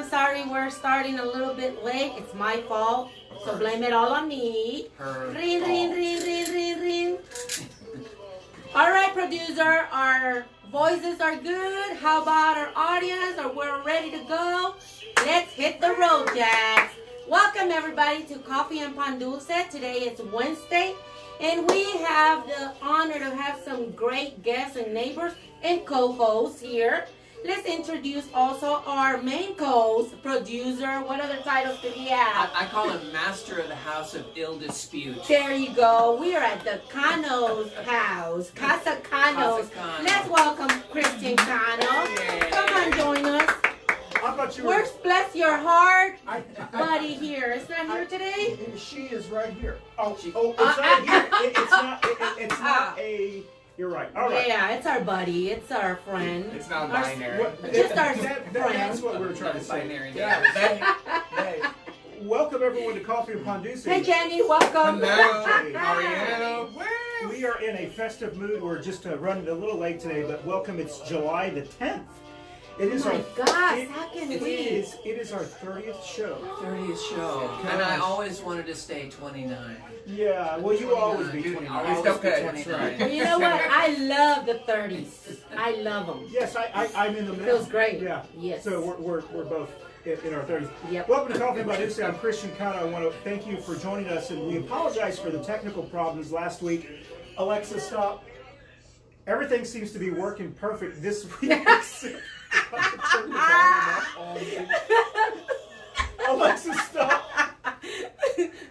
I'm sorry we're starting a little bit late. It's my fault. So blame it all on me. Ring, ring, ring, ring, ring, ring. All right, producer, our voices are good. How about our audience? Are we ready to go? Let's hit the road, Jacks. Welcome, everybody, to Coffee and Pan Dulce. Today is Wednesday, and we have the honor to have some great guests and neighbors and co-hosts here. Let's introduce also our main co-host, producer. What other titles do we have? I call him Master of the House of Ill Dispute. There you go. We are at the Cano's house. Casa Cano. Let's welcome Christian Cano. Yay. Come on, join us. I thought you Where's bless your heart, buddy here? It's not here today? She is right here. Oh, it's not here. It's not a... You're right. All right. Yeah, it's our buddy. It's our friend. It's not binary. Just our That's friend. what we were trying to say. Binary. Yeah. Hey, welcome everyone to Coffee and Pan Dulce. Hey, Jenny, welcome. Hello. How are you? We are in a festive mood. We're just running a little late today, but welcome. It's July the 10th. It is oh my gosh, how can it we? It is our 30th show. 30th show. And I always wanted to stay 29. Yeah, well, you will always be 29. Always It's okay. be 29. Well, you know what? I love the 30s. I love them. Yes, I'm in the middle. Feels great. Yeah. Yes. So we're both in our 30s. Yep. Welcome to Coffee and Pan Dulce. I'm Christian Cano. I want to thank you for joining us, and we apologize for the technical problems last week. Alexa, stop. Everything seems to be working perfect this week. Turn the volume up on me. Alexa, stop.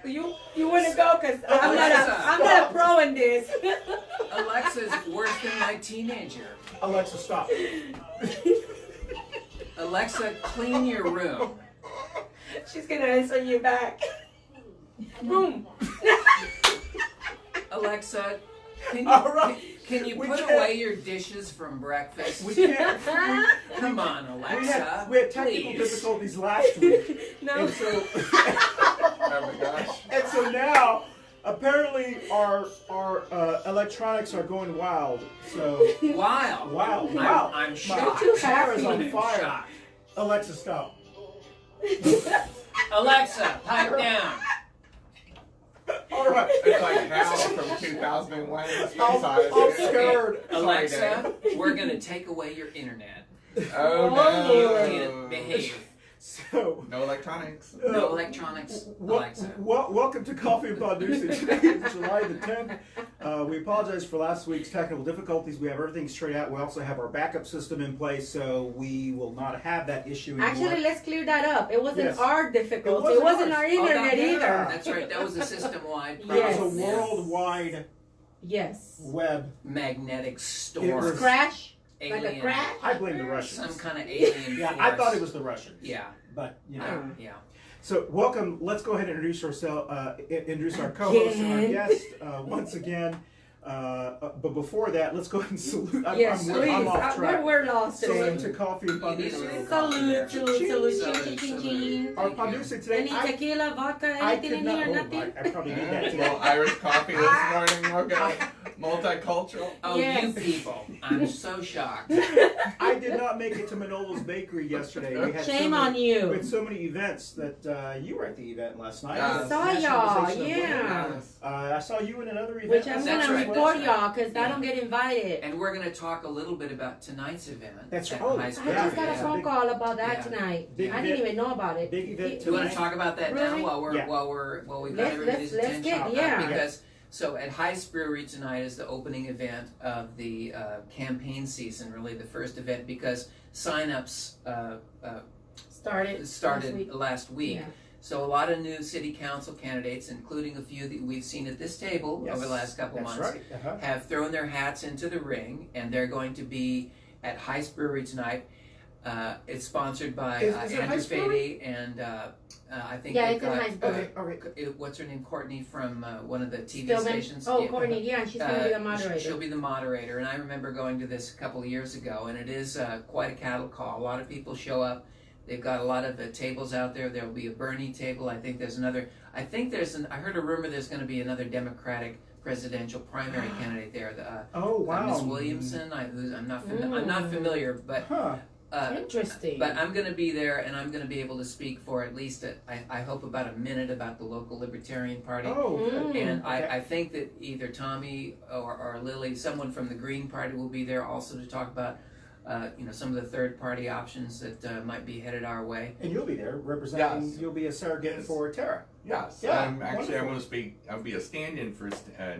You want to go? Because I'm not a pro in this. Alexa's worse than my teenager. Alexa, stop. Alexa, clean your room. She's going to answer you back. Boom. Alexa, can you We put can't. away your dishes from breakfast? We can't. Come on, Alexa. We had technical please. difficulties last week. No. And so, Oh my gosh. and so now, apparently, our electronics are going wild. So, Wow. wow. I'm My shocked. chair is on I'm fire. shocked. Alexa, stop. Alexa, pipe down. All right. It's like Hal from 2001. I'm scared. Alexa, we're going to take away your internet. Oh Lord. no. Behave. So, No electronics. No electronics, Alexa. welcome to Coffee and Pan Dulce. Today is July the 10th. We apologize for last week's technical difficulties. We have everything straight out. We also have our backup system in place, so we will not have that issue anymore. Actually, let's clear that up. It wasn't Yes. our difficulty. It It wasn't wasn't our ours. internet yeah. either. That's right. That was a system-wide It Yes. was problem. a worldwide Yes. web. Magnetic It storm. was- Crash? Alien. Like a crash? I blame the Russians. Some kind of alien Yeah, force. I thought it was the Russians. Yeah. But, you know. Yeah. So, welcome. Let's go ahead and introduce our co-host and our Again. guest once again. But before that, let's go ahead and salute. Yes, please. I'm off track. We're lost Salute today. to Coffee and Pan You need a Dulce. little Salute, salute, salute, Salute, ching, ching, salute. ching. Our Thank Pan you. Dulce today. Any tequila, vodka, I anything could in not. here? Oh, Nothing? I probably need that A today. little Irish coffee this morning. We'll go multicultural. Oh, Yes. you people. I'm so shocked. I did not make it to Manolo's Bakery yesterday. We had Shame so on many, you. We had so many events that you were at the event last night. I The saw National y'all, Organization of Women. yeah. I saw you in another event. Which I'm That's going right. to report y'all because I don't get invited. And we're going to talk a little bit about tonight's event. That's at right. Oh, High I School. just got a yeah. phone call about that Yeah. tonight. Big I didn't event. even know about it. Big event Do you want tonight. to talk about that Really? now while we've Yeah. got everybody's let's attention? get- yeah. Because so at Heist Brewery tonight is the opening event of the campaign season, really the first event because sign-ups Started last week. Yeah. So a lot of new city council candidates, including a few that we've seen at this table Yes, over the last couple that's months, right. Uh-huh. have thrown their hats into the ring, and they're going to be at Heist Brewery tonight. It's sponsored by Is it Andrew Heist Brewery? Fady, and I think Yeah, they've it's in got Heist Brewery. Okay. what's her name, Courtney from one of the TV Stillman. stations. Oh, Yeah. Courtney, yeah, she's going to be the She'll moderator. be the moderator, and I remember going to this a couple of years ago, and it is quite a cattle call. A lot of people show up. They've got a lot of tables out there. There will be a Bernie table. I think there's another. I heard a rumor there's going to be another Democratic presidential primary candidate there. Oh, wow. Ms. Williamson. I'm not familiar, but Huh. Interesting. But I'm going to be there, and I'm going to be able to speak for at least, I hope, about a minute about the local Libertarian Party. Oh, good. And Okay. I think that either Tommy or Lily, someone from the Green Party, will be there also to talk about some of the third-party options that might be headed our way. And you'll be there representing. Yes. You'll be a surrogate Yes. for Tara. Yes. Yeah, I'm wonderful. going to speak. I'll be a stand-in for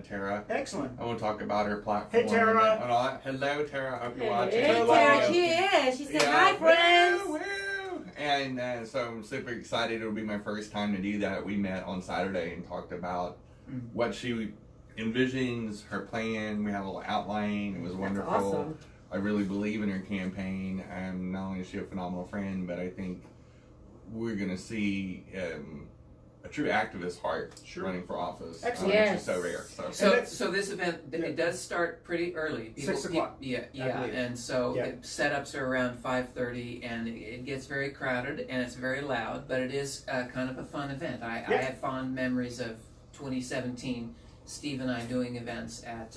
Tara. Excellent. I want to talk about her platform. Hey, Tara. And all that. Hello, Tara. I hope you're watching. Hey, Hello. Tara, she is. She said, hi, friends. Woo, woo. And so I'm super excited. It'll be my first time to do that. We met on Saturday and talked about what she envisions, her plan. We had a little outline. It was wonderful. Awesome. I really believe in her campaign. Not only is she a phenomenal friend, but I think we're going to see a true activist heart Sure. running for office. Excellent. Yes. Which is so rare. So this event, it does start pretty early. 6 o'clock. Yeah, I believe. and so Yeah. setups are around 5:30, and it gets very crowded, and it's very loud, but it is kind of a fun event. I have fond memories of 2017, Steve and I doing events at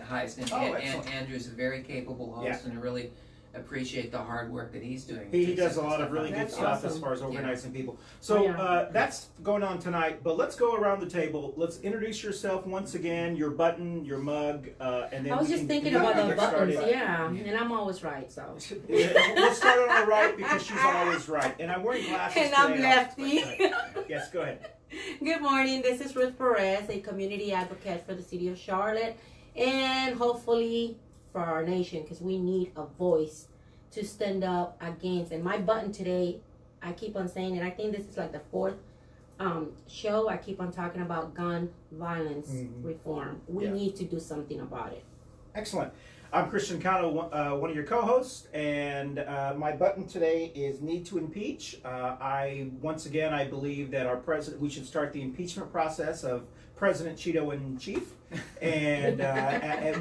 Heisman. Oh, excellent. Andrew's a very capable host, and I really appreciate the hard work that he's doing. He to does set a lot this of really up. good That's stuff as awesome. far as organizing people. So Yeah. that's going on tonight. But let's go around the table. Let's introduce yourself once again, your button, your mug, and then I was we just can thinking get about the buttons, started. yeah, and I'm always right, so. Let's start on the right because she's always right. And I'm wearing glasses And I'm today. lefty. Yes, go ahead. Good morning, this is Ruth Perez, a community advocate for the city of Charlotte, and hopefully for our nation, because we need a voice to stand up against. And my button today, I keep on saying, and I think this is like the fourth show, I keep on talking about gun violence reform. We Yeah. need to do something about it. Excellent. I'm Christian Cano, one of your co-hosts, and my button today is need to impeach. I believe that our president, we should start the impeachment process of President Cheeto in chief, and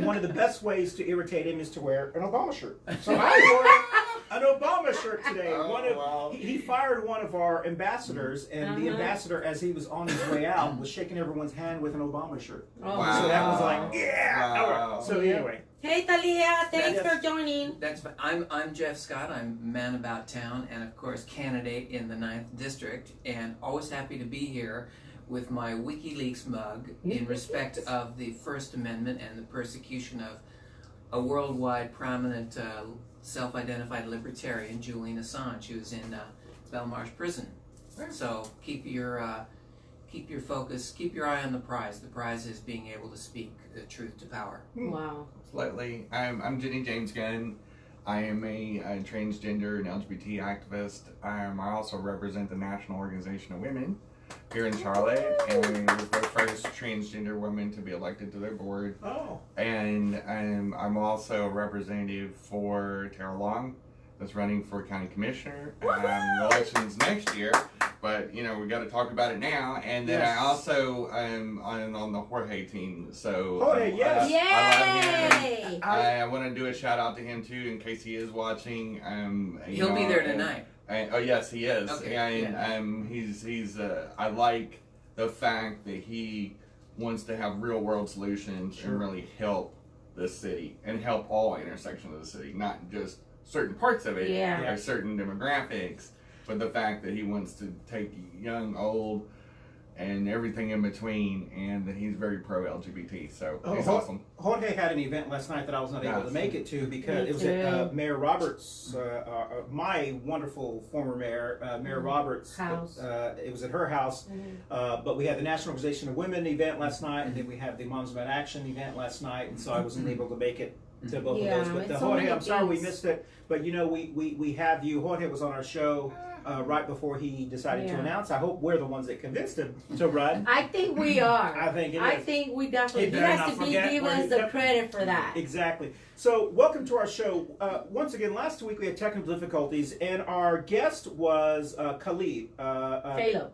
one of the best ways to irritate him is to wear an Obama shirt. So I wore an Obama shirt today. Wow. He fired one of our ambassadors, and the ambassador, as he was on his way out, was shaking everyone's hand with an Obama shirt. Oh, Wow. So that was like, yeah. Wow. All right. So anyway. Hey, Talia, thanks Yes. for joining. That's fine. I'm Jeff Scott. I'm man about town, and of course candidate in the 9th district, and always happy to be here with my WikiLeaks mug in respect of the First Amendment and the persecution of a worldwide prominent self-identified libertarian, Julian Assange, who's in Belmarsh prison. So keep your focus, keep your eye on the prize. The prize is being able to speak the truth to power. Wow. Slightly. I'm Jenny Gunn. I am a transgender and LGBT activist. I also represent the National Organization of Women here in Charlotte, and was the first transgender woman to be elected to their board. Oh. And I'm also a representative for Tara Long, that's running for county commissioner. The election's next year, but we got to talk about it now. And then Yes. I also am on the Jorge team. So Jorge, yes. I love him. Yay! I want to do a shout out to him too, in case he is watching. He'll be there tonight. Oh yes, he is. Okay, And he's. I like the fact that he wants to have real world solutions Sure. and really help the city and help all intersections of the city, not just certain parts of it Yeah. or certain demographics, but the fact that he wants to take young, old, and everything in between, and that he's very pro LGBT. So he's awesome. Jorge had an event last night that I was not able to make it to because Me it was too. at Mayor Roberts, my wonderful former mayor, Mayor Roberts' House. It was at her house, but we had the National Organization of Women event last night, and then we had the Moms About Action event last night, and so I wasn't able to make it to both Yeah, of those. But it's so Jorge, many I'm sorry we things. missed it, but we have you. Jorge was on our show right before he decided to Yeah. announce. I hope we're the ones that convinced him to run. I think we are. I think it I is. think we definitely. He He better has not to forget give where us he the kept- credit for that. Exactly. So, welcome to our show. Once again, last week we had technical difficulties, and our guest was Khalid. Caleb.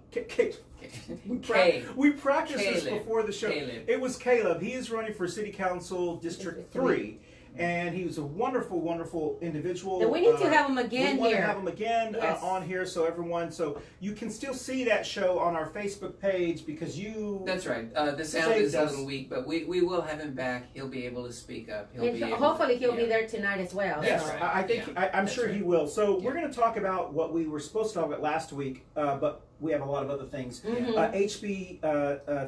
We practiced this Caleb. before the show. Caleb. It was Caleb. He is running for City Council District District 3. and he was a wonderful, wonderful individual. And we need to have him again we want here. to have him again Yes. on here, so everyone, so you can still see that show on our Facebook page because you. That's right. The sound saved is a us. little weak, but we will have him back. He'll be able to speak up. He'll And be able hopefully he'll be yeah. there tonight as well. Yes, so. right. I think I'm That's sure right. he will. So Yeah. we're going to talk about what we were supposed to talk about last week, but we have a lot of other things. HB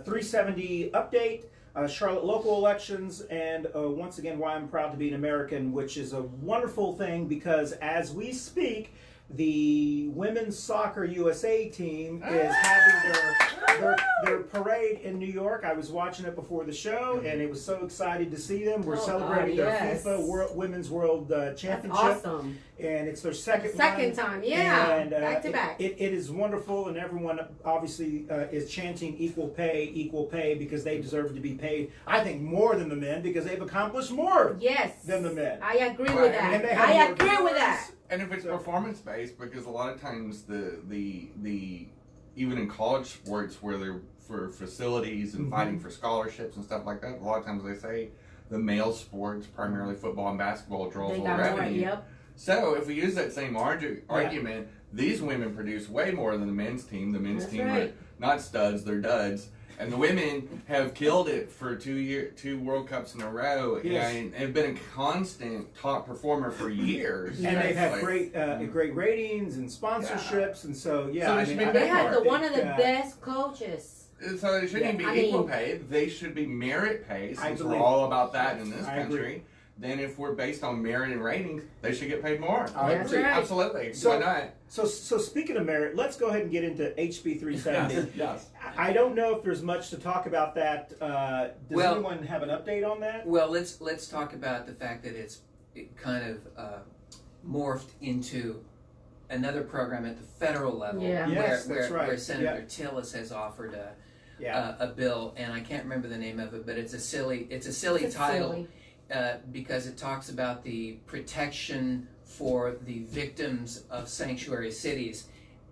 370 update, Charlotte local elections, and once again, why I'm proud to be an American, which is a wonderful thing because as we speak, the women's soccer USA team is having their parade in New York. I was watching it before the show, and it was so excited to see them. We're celebrating God, their yes. FIFA Women's World That's Championship, awesome. and it's their second Second one. time, yeah. And, back to back. It is wonderful, and everyone obviously is chanting equal pay because they deserve to be paid. I think more than the men because they've accomplished more Yes. than the men. I agree Right, with and they that. have I more agree with that. And if it's So- performance based, because a lot of times the even in college sports where they're for facilities and fighting for scholarships and stuff like that, a lot of times they say the male sports, primarily football and basketball, draws They more got more. revenue. Yep. So if we use that same argument, these women produce way more than the men's team. The men's That's team right. are not studs; they're duds. And the women have killed it for 2 World Cups in a row, Yes. and have been a constant top performer for years. And they've had Like, great ratings and sponsorships, and so yeah. So I they should mean, be I They paid think- had more. one of the best coaches. So it shouldn't Yeah. be I equal mean- pay. They should be merit pay, I since we're believe- all about that in this I agree. country. Then if we're based on merit and ratings, they should get paid more. I That's agree. right. Absolutely. So- Why not? So speaking of merit, let's go ahead and get into HB 370. Yes. I don't know if there's much to talk about that. Does Well- anyone have an update on that? Well, let's talk about the fact that it kind of morphed into another program at the federal level, Yeah. Yes, that's right. where Senator Yeah. Tillis has offered Yeah. a bill, and I can't remember the name of it, but it's a silly It's title. silly. Because it talks about the protection for the victims of sanctuary cities,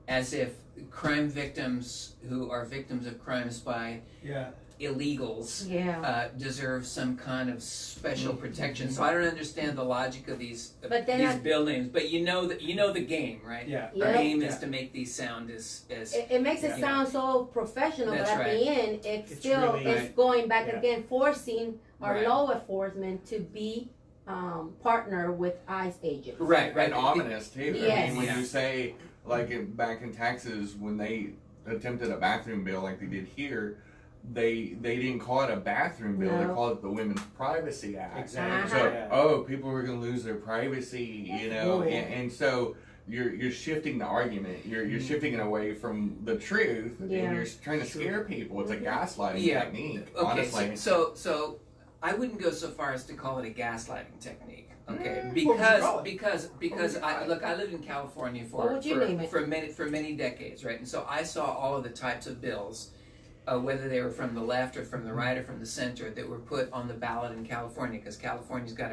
as if crime victims who are victims of crimes by Yeah. illegals Yeah. deserve some kind of special protection. So I don't understand the logic of these But then these I- bill names, but you know the game, right? Yeah. The Yep. game is Yeah. to make these sound as It makes it Yeah. sound so professional, That's but at right. the end, It's still really- it's going back Yeah. again, forcing our Right. law enforcement to be partner with ICE agents. right. And ominous too. I Yes. mean, when Yeah. you say like back in Texas when they attempted a bathroom bill like they did here, they didn't call it a bathroom bill. They No. called it the Women's Privacy Act. Exactly. So Yeah. people were going to lose their privacy, you know, Oh, yeah. and so. You're shifting the argument. You're shifting it away from the truth, Yeah. and you're trying to scare people. It's a gaslighting Yeah. technique, Okay, honestly. so I wouldn't go so far as to call it a gaslighting technique. Okay, What would you call it? because I lived in California What would you name it? for many decades, right? And so I saw all of the types of bills, whether they were from the left or from the right or from the center, that were put on the ballot in California, because California's got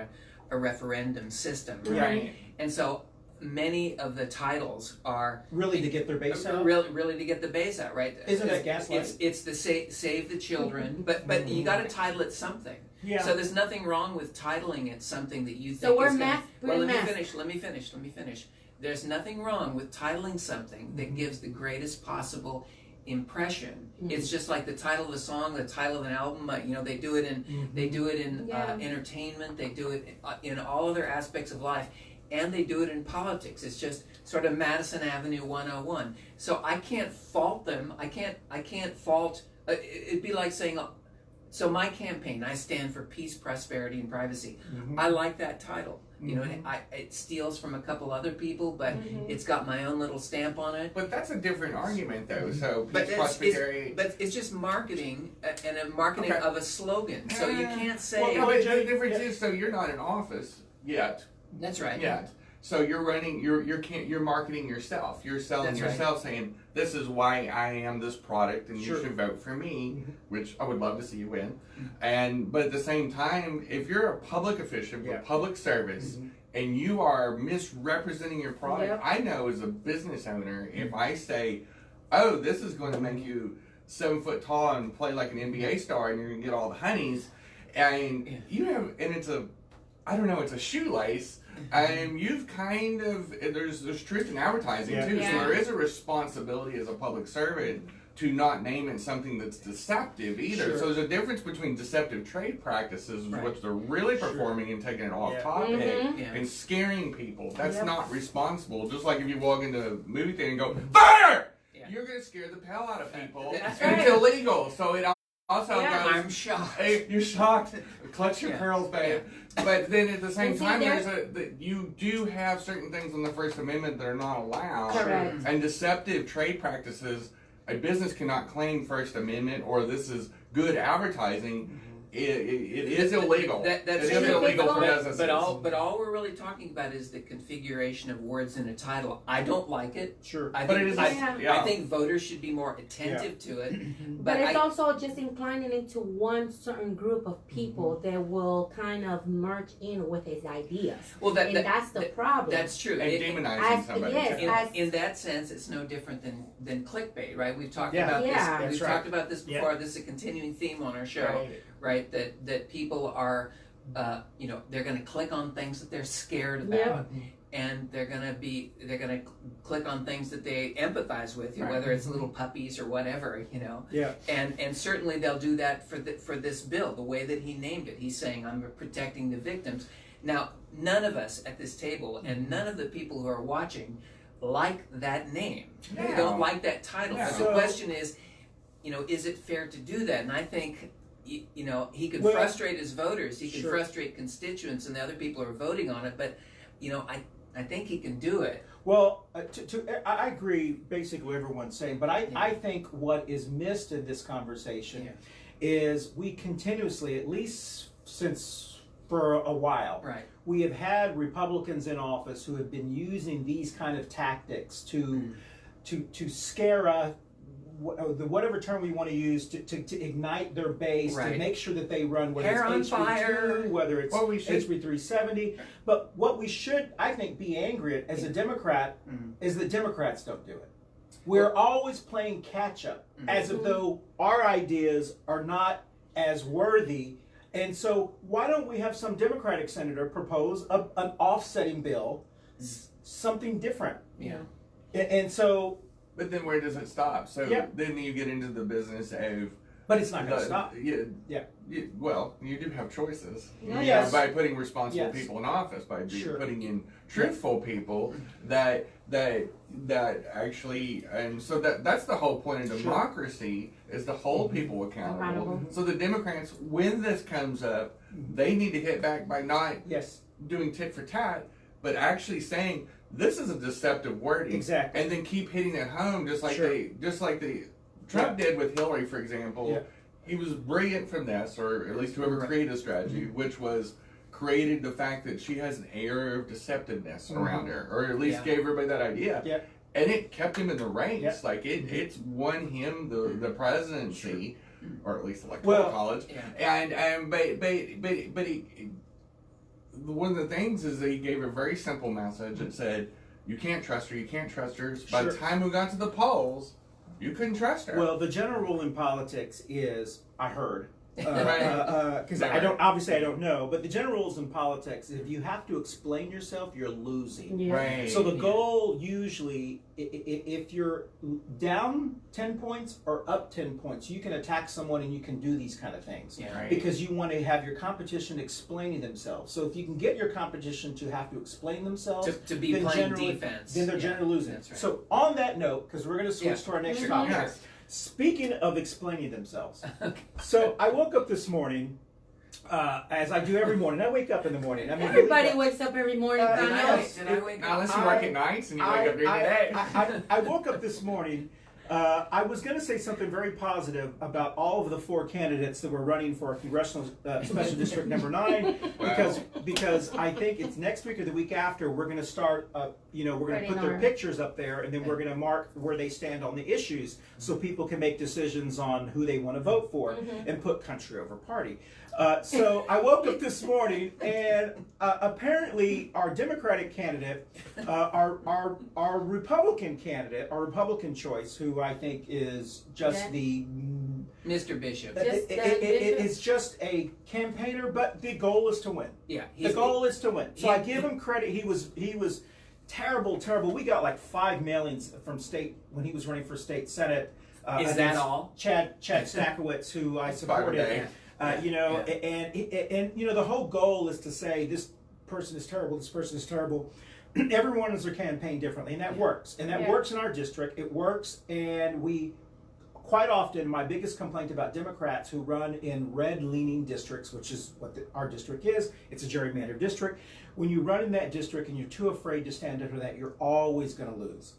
a referendum system, right? Yeah. And so many of the titles are Really to get their base out? really to get the base out, right? Isn't that gaslighting? It's the save the children, but you got to title it something. Yeah. So there's nothing wrong with titling it something that you think So we're is gonna, well, we're let math. me finish. There's nothing wrong with titling something that gives the greatest possible impression. It's just like the title of the song, the title of an album. They do it in Yeah. entertainment. They do it in all other aspects of life. And they do it in politics. It's just sort of Madison Avenue 101. So I can't fault them. I can't fault. It'd be like saying, so my campaign, I stand for peace, prosperity, and privacy. I like that title. You know, it steals from a couple other people, but it's got my own little stamp on it. But that's a different argument, though. So, But peace, it's, prosperity. but it's just marketing and a marketing Okay. of a slogan. So you can't say. Well, But Jenny, the difference yeah. is, so you're not in office yet. That's right. Yet. So you're running. You're marketing yourself. You're selling That's right. yourself, saying this is why I am this product, and Sure. you should vote for me, which I would love to see you win. But at the same time, if you're a public official Yeah. with public service. And you are misrepresenting your product. Yep. I know as a business owner, if I say, "Oh, this is going to make you 7 foot tall and play like an NBA star, and you're going to get all the honeys," and you have, and it's a I don't know, it's a shoelace. You've kind of, there's truth in advertising too, Yeah. so there is a responsibility as a public servant to not name it something that's deceptive either. Sure. So there's a difference between deceptive trade practices, Right. which they're really performing and taking it off Yeah. topic, Yeah. and scaring people. That's Yep. not responsible. Just like if you walk into a movie theater and go, fire! Yeah. You're going to scare the hell out of people. That's and right. it's illegal. So it also Yeah. goes, I'm shocked. hey, you're shocked. Clutch your Yeah. pearls, babe. But then at the same And see, time, there- you do have certain things in the First Amendment that are not allowed. Correct. And deceptive trade practices, a business cannot claim First Amendment or this is good advertising. It is illegal. That's it is true. illegal for But- businesses. But all we're really talking about is the configuration of words in a title. I don't like it. Sure. I But think, it is, Yeah. I think voters should be more attentive to it. But it's I, also just inclining into one certain group of people that will kind of merge in with his ideas. well, And that's the problem. that's true. and It- demonizing as- somebody. yes, too. as- in that sense, it's no different than clickbait, right? We've talked Yeah. about Yeah. this. That's We've right. talked about this before. This is a continuing theme on our show, right? That people are, they're going to click on things that they're scared about, Yep. and they're going to click on things that they empathize with, Right. whether it's little puppies or whatever, Yeah. And certainly they'll do that for this bill, the way that he named it. He's saying, I'm protecting the victims. Now, none of us at this table and none of the people who are watching like that name. They No. don't like that title. No. But the So- question is it fair to do that? And I think, he could Well, frustrate his voters. He could sure. frustrate constituents and the other people who are voting on it. But, I think he can do it. Well, I agree basically what everyone's saying, but I think what is missed in this conversation is we continuously, at least since for a while, Right. we have had Republicans in office who have been using these kind of tactics to scare us, whatever term we want to use, to ignite their base, to Right. make sure that they run, whether Hair on it's fire. HB2, whether it's Well, we should- HB 370. But what we should, I think, be angry at as a Democrat is that Democrats don't do it. We're always playing catch up, as if though our ideas are not as worthy. And so, why don't we have some Democratic senator propose an offsetting bill, something different? Yeah. And so, But then where does it stop? So Yeah. then you get into the business of but it's not going to stop. Yeah. Well, you do have choices. Yeah. Yes. By putting responsible Yes. people in office, by Sure. putting in truthful people that actually, and so that's the whole point of Sure. democracy is to hold people accountable. Accountable. So the Democrats, when this comes up, they need to hit back by not Yes, doing tit for tat, but actually saying this is a deceptive wording, exactly. and then keep hitting it home, just like Sure. Trump did with Hillary, for example. Yeah. He was brilliant from this, or at least whoever Right. created a strategy, which was created the fact that she has an air of deceptiveness around her, or at least Yeah. gave everybody that idea. Yeah. And it kept him in the race. Yeah. Like it's won him the presidency, or at least electoral Well, college. Yeah. But he, one of the things is that he gave a very simple message that said, "You can't trust her. You can't trust her." By the Sure. time we got to the polls, you couldn't trust her. Well, the general rule in politics is, I heard, Right. because I don't know, but the general rules in politics, if you have to explain yourself, you're losing. Yeah. Right. So the goal usually, if you're down 10 points or up 10 points, you can attack someone and you can do these kind of things. Yeah. Right. Because you want to have your competition explaining themselves. So if you can get your competition to have to explain themselves, To be then playing generally- defense. then they're Yeah, generally losing. That's right. So on that note, because we're going to switch Yeah. to our next Mhm. topic. Yes. Speaking of explaining themselves, Okay. so I woke up this morning, as I do every morning. I wake up in the morning. I mean, Everybody wakes up every morning, Uh, Did Cano. I wake up? Unless you work at nights and you wake up during the day. I woke up this morning. I was going to say something very positive about all of the 4 candidates that were running for congressional special district number 9, because I think it's next week or the week after we're going to start. We're going to Putting put their our- pictures up there, and then we're going to mark where they stand on the issues, so people can make decisions on who they want to vote for and put country over party. So I woke up this morning, and apparently our Democratic candidate, our Republican candidate, our Republican choice, who who I think is just Yeah. the Mr. Bishop. Just it's just a campaigner, but the goal is to win. Yeah. The goal is to win. So I give him credit. He was terrible. We got like 5 mailings from state when he was running for state senate. Is that all? Chad Stackowitz, who I supported. You know, and you know, the whole goal is to say this person is terrible. This person is terrible. Everyone runs their campaign differently, and that works. And that works in our district. It works, and we quite often, my biggest complaint about Democrats who run in red-leaning districts, which is what our district is, it's a gerrymandered district. When you run in that district and you're too afraid to stand under that, you're always going to lose.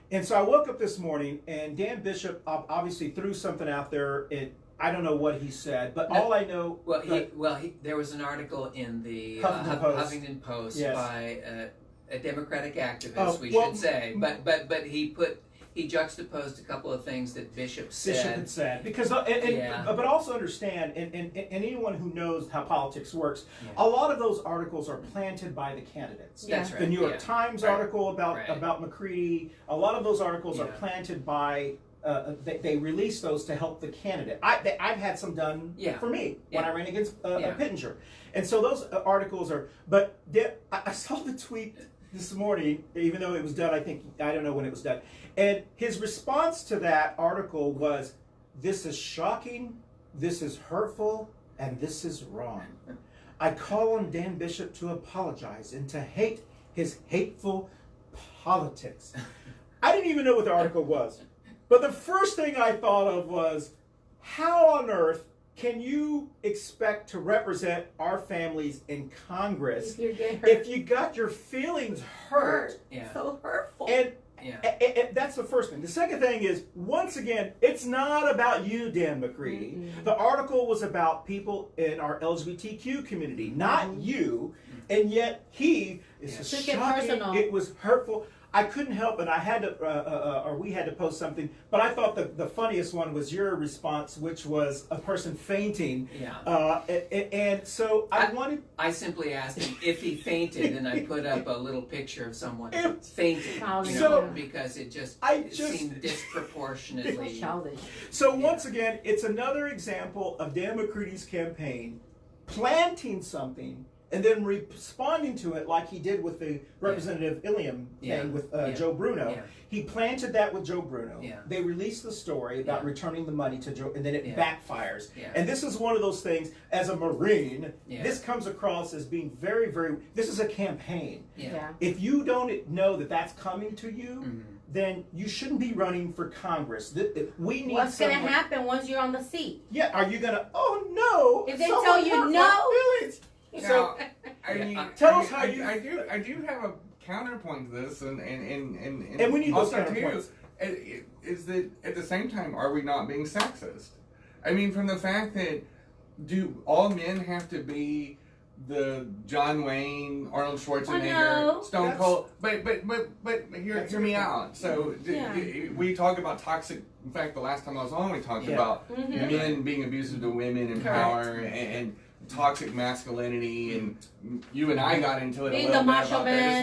And so I woke up this morning, and Dan Bishop obviously threw something out there. I don't know what he said, but all I know. There was an article in the Huffington Post yes. by a Democratic activist, should say, but he juxtaposed a couple of things that Bishop said. Because but also understand, and anyone who knows how politics works, a lot of those articles are planted by the candidates. That's right. The New York Times article about McCready, a lot of those articles are planted by. They release those to help the candidate. I've had some done for me when I ran against Pittenger, and so those articles are. But I saw the tweet this morning, even though it was done. I don't know when it was done, and his response to that article was, "This is shocking. This is hurtful, and this is wrong. I call on Dan Bishop to apologize and to hate his hateful politics." I didn't even know what the article was. But the first thing I thought of was, how on earth can you expect to represent our families in Congress if you got your feelings hurt? So hurtful. And that's the first thing. The second thing is, once again, it's not about you, Dan McCready. Mm-hmm. The article was about people in our LGBTQ community, not you. And yet he is shocking. It was hurtful. I couldn't help it. I had to, or we had to post something. But I thought the funniest one was your response, which was a person fainting. And so I simply asked him if he fainted, and I put up a little picture of someone fainting. Because it seemed disproportionately childish. So once again, it's another example of Dan McCready's campaign planting something and then responding to it like he did with the Representative Illiam thing with Joe Bruno. He planted that with Joe Bruno. They released the story about returning the money to Joe, and then it backfires. And this is one of those things, as a Marine, this comes across as being very, very, this is a campaign. If you don't know that that's coming to you, then you shouldn't be running for Congress. We need What's going to happen once you're on the seat? Are you going to, oh no. If they tell you no. So, tell us how you. I do have a counterpoint to this, and we need those also counterpoints. Too, is that at the same time, are we not being sexist? I mean, from the fact that do all men have to be the John Wayne, Arnold Schwarzenegger, Stone Cold? But hear me out. So we talk about toxic. In fact, the last time I was on, we talked about men being abusive to women in power and toxic masculinity, and you and I got into it a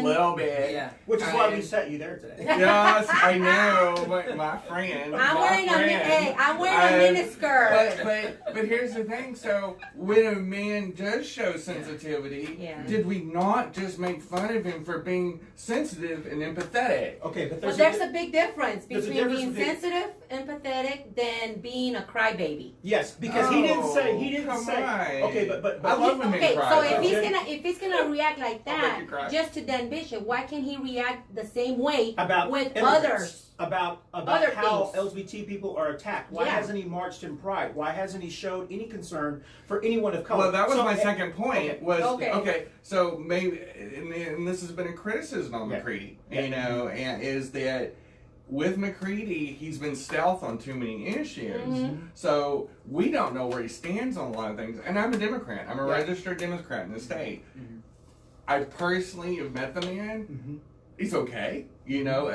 little bit. Which is why we set you there today. Yes, I know, my friend. I'm wearing a miniskirt. But here's the thing. So when a man does show sensitivity, did we not just make fun of him for being sensitive and empathetic? Okay, but there's a big difference between being sensitive, empathetic, than being a crybaby. Yes, because he didn't say. Okay, but I love when men cry. So if he's gonna react like that, just to Dan Bishop, why can't he react the same way with others? About other how things. LGBT people are attacked. Why hasn't he marched in pride? Why hasn't he showed any concern for anyone of color? Well, that was my second point. So maybe, and this has been a criticism on McCready, you know, and is that with McCready, he's been stealth on too many issues. So we don't know where he stands on a lot of things. And I'm a Democrat. I'm a registered Democrat in the state. I personally have met the man. He's okay. You know,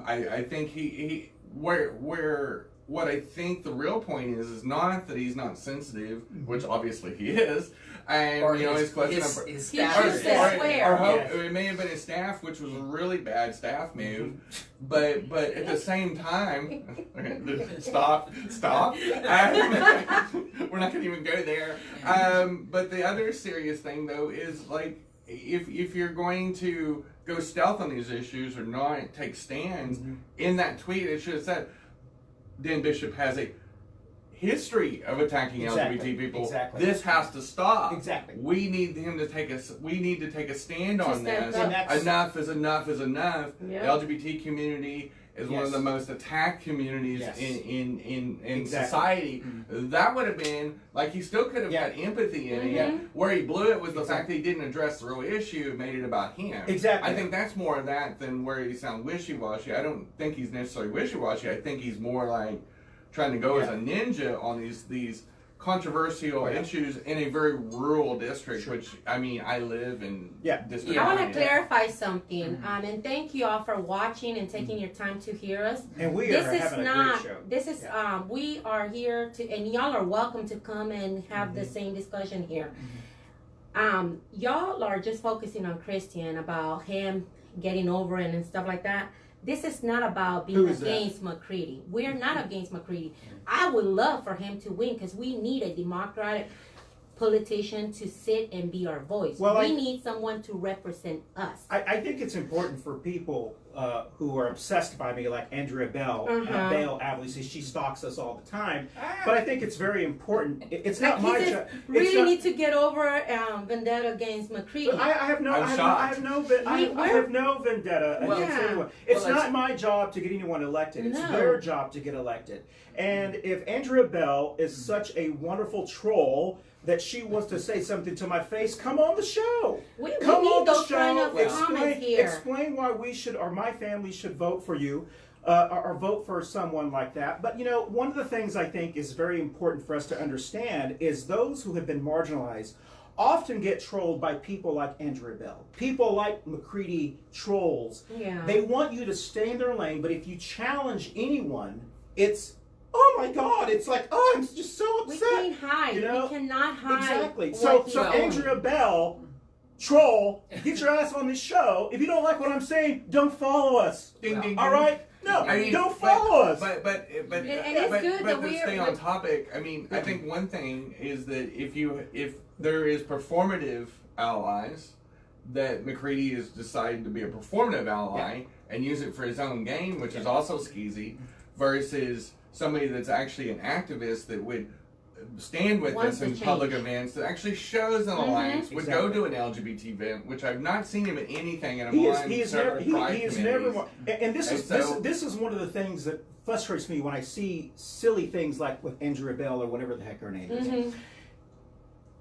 I think he where what I think the real point is not that he's not sensitive, which obviously he is, and Or his question his He staff. just said swear. or it may have been his staff, which was a really bad staff move. But at the same time, okay, stop. We're not going to even go there. But the other serious thing though is like if you're going to go stealth on these issues or not take stands, in that tweet it should have said Dan Bishop has a history of attacking LGBT people. Exactly. This has to stop. Exactly. We need him to take we need to take a stand on stand this. up. Enough is enough is enough. Yep. The LGBT community is one of the most attacked communities in society. That would have been like he still could have had empathy in it. Where he blew it was the fact that he didn't address the real issue and made it about him. Exactly. I think that's more of that than where he sounds wishy-washy. I don't think he's necessarily wishy-washy. I think he's more like trying to go as a ninja on these controversial issues in a very rural district, which I mean I live in. District. I want to clarify something, and thank you all for watching and taking your time to hear us. And we this are is having not. a great show. This is we are here to, and y'all are welcome to come and have the same discussion here. Y'all are just focusing on Christian about him getting over it and stuff like that. This is not about being against McCready. We're not against McCready. I would love for him to win because we need a democratic politician to sit and be our voice. Well, we need someone to represent us. I think it's important for people who are obsessed by me, like Andrea Bell. Bell obviously she stalks us all the time, but I think it's very important. It's not my job. Really need to get over vendetta against McCready. I have no vendetta against anyone. It's not my job to get anyone elected. It's their job to get elected. And if Andrea Bell is such a wonderful troll that she wants to say something to my face, come on the show. We need those kind of comments here. Explain why we should, or my family should vote for you, or vote for someone like that. But you know, one of the things I think is very important for us to understand is those who have been marginalized often get trolled by people like Andrea Bell. People like McCready trolls. Yeah. They want you to stay in their lane, but if you challenge anyone, it's, oh my God, it's like, oh, I'm just so upset. We can't hide. You know? We cannot hide. Exactly. So Andrea Bell, troll, get your ass on this show. If you don't like what I'm saying, don't follow us. Ding, ding, All ding. right? No, don't follow us. And it's good that to stay on topic, I mean, I think one thing is that if there is performative allies, that McCready has decided to be a performative ally and use it for his own gain, which is also skeezy, versus somebody that's actually an activist that would stand with us in public events, that actually shows an alliance, would go to an LGBT event, which I've not seen him at anything in a month. He is never, and this is one of the things that frustrates me when I see silly things like with Andrea Bell or whatever the heck her name is.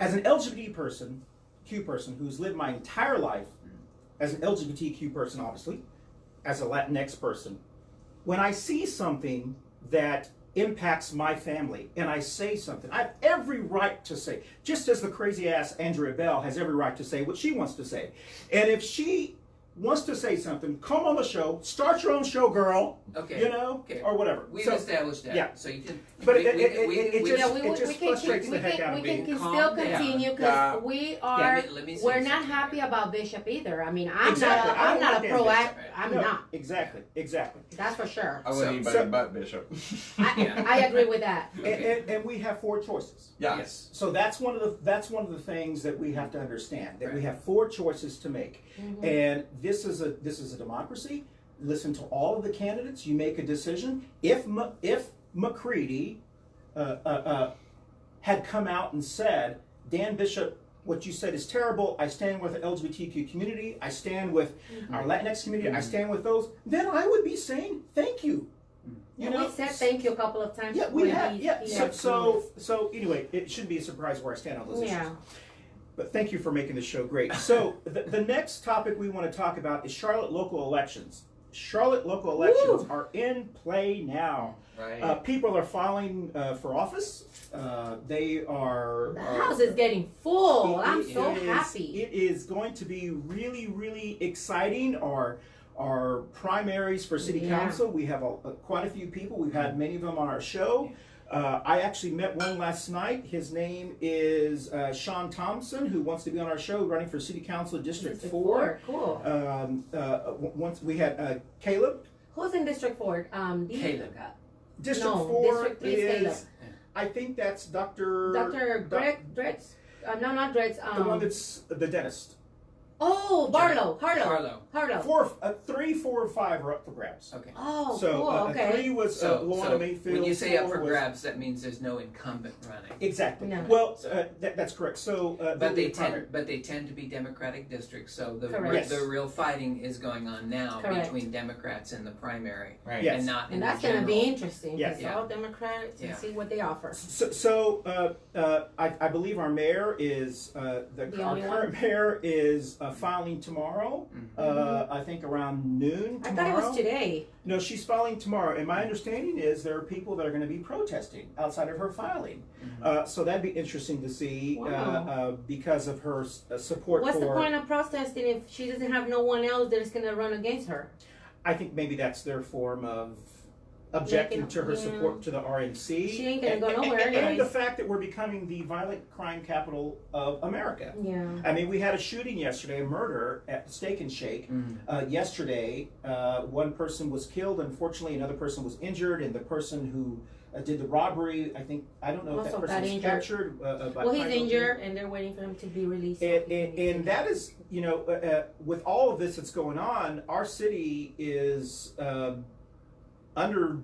As an LGBTQ person who's lived my entire life as an LGBTQ person, obviously, as a Latinx person, when I see something that impacts my family and I say something, I have every right to say, just as the crazy ass Andrea Bell has every right to say what she wants to say. And if she wants to say something, come on the show, start your own show, girl. Okay. You know, or whatever. We've established that. Yeah. So you can. But it just frustrates the heck out of me. We can still continue because we're not happy about Bishop either. I mean, I'm not a pro-act. I'm not. Exactly. That's for sure. I want anybody but Bishop. I agree with that. And we have four choices. Yes. So that's one of the things that we have to understand, that we have four choices to make. And this is a democracy. Listen to all of the candidates. You make a decision. If McCready had come out and said, Dan Bishop, what you said is terrible, I stand with the LGBTQ community, I stand with our Latinx community, I stand with those, then I would be saying thank you. You know, we said thank you a couple of times. Yeah, we have. So anyway, it shouldn't be a surprise where I stand on those issues. But thank you for making the show great. So the next topic we want to talk about is Charlotte local elections. Charlotte local elections are in play now. Right. People are filing for office. The house is getting full. I'm so happy. It is going to be really, really exciting. Our our primaries for city council. We have quite a few people. We've had many of them on our show. I actually met one last night. His name is Sean Thompson, who wants to be on our show, running for City Council District 4. Cool. Once we had Caleb. Who's in District 4? Caleb. District No, 4 District 3 is Caleb. I think that's Dr. Dretz? No, not Dretz. The one that's the dentist. Oh, Harlow. 3, 4, and 5 are up for grabs. Okay. Oh, So cool. Okay. 3 was Lorna Mayfield. When you say up 4 for was- grabs, that means there's no incumbent running. Exactly. No. Well, that's correct. So, But they primary. tend to be Democratic districts, so Correct. the real fighting is going on now Correct. between Democrats in the primary, Right. Yes. and not in And the that's going to general. be interesting. Yes. It's all Democrats and Yeah. see what they offer. I believe our mayor is our only current mayor is filing tomorrow. I think around noon I tomorrow. thought it was today. No, she's filing tomorrow, and my understanding is there are people that are going to be protesting outside of her filing. So that'd be interesting to see Wow. because of her support What's for. the point of protesting if she doesn't have no one else that's going to run against her? I think maybe that's their form of objecting Making- to her yeah. support to the RNC. She ain't gonna go nowhere And anyways. the fact that we're becoming the violent crime capital of America. Yeah. I mean, we had a shooting yesterday, a murder at Steak and Shake. Yesterday, one person was killed. Unfortunately, another person was injured, and the person who did the robbery, I don't know if that Also person got was injured. captured. Well, he's injured, and they're waiting for him to be released. And that is, with all of this that's going on, our city is under.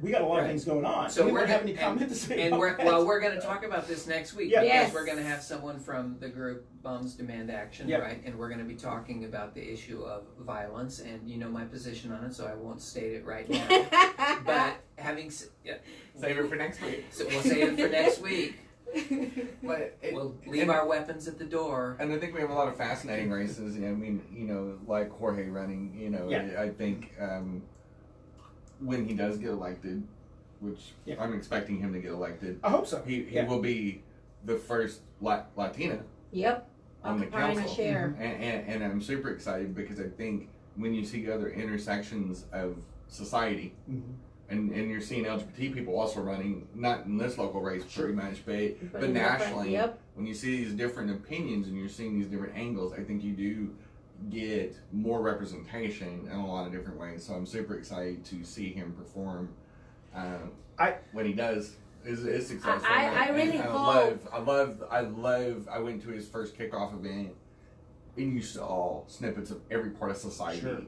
We got a lot of things going on. So we we're don't have gonna- any comment to say And about that. we're going to talk about this next week Yeah. because Yes. we're going to have someone from the group Bums Demand Action, Yep. right? And we're going to be talking about the issue of violence, and you know my position on it, so I won't state it right now. But Save it for next week. so we'll save it for next week. But We'll leave our weapons at the door. And I think we have a lot of fascinating races. I mean, like Jorge running. Yeah. I think when he does get elected, which I'm expecting him to get elected, I hope so. he Yeah. will be the first Latina Yep. on the Occupying a council. chair. And I'm super excited because I think when you see other intersections of society, and you're seeing LGBT people also running, not in this local race pretty much, but in nationally, different- when you see these different opinions and you're seeing these different angles, I think you do get more representation in a lot of different ways. So I'm super excited to see him perform when he does. Is successful. I really hope. I went to his first kickoff event, and you saw snippets of every part of society. Sure.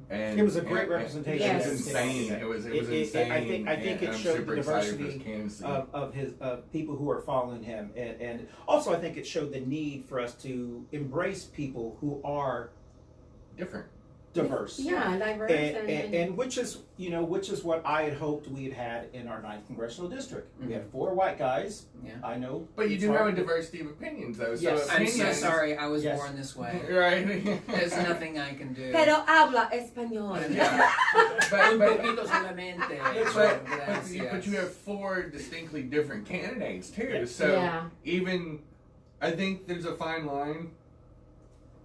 And It was a great representation. Yes. It was insane. It was insane. I think and it I'm showed super the excited for his diversity candidacy. of his people who are following him, and also I think it showed the need for us to embrace people who are different. diverse. Yeah, diverse. And which is what I had hoped we had had in our 9th congressional district. We had 4 white guys. Yeah. I know. But you it's do have a hard. diversity of opinions, though. Yes. So I'm so opinions- sorry I was Yes. born this way. Right. There's nothing I can do. Pero habla español. Yeah. Un but, poquito solamente. but you have 4 distinctly different candidates too. So Yeah. even I think there's a fine line,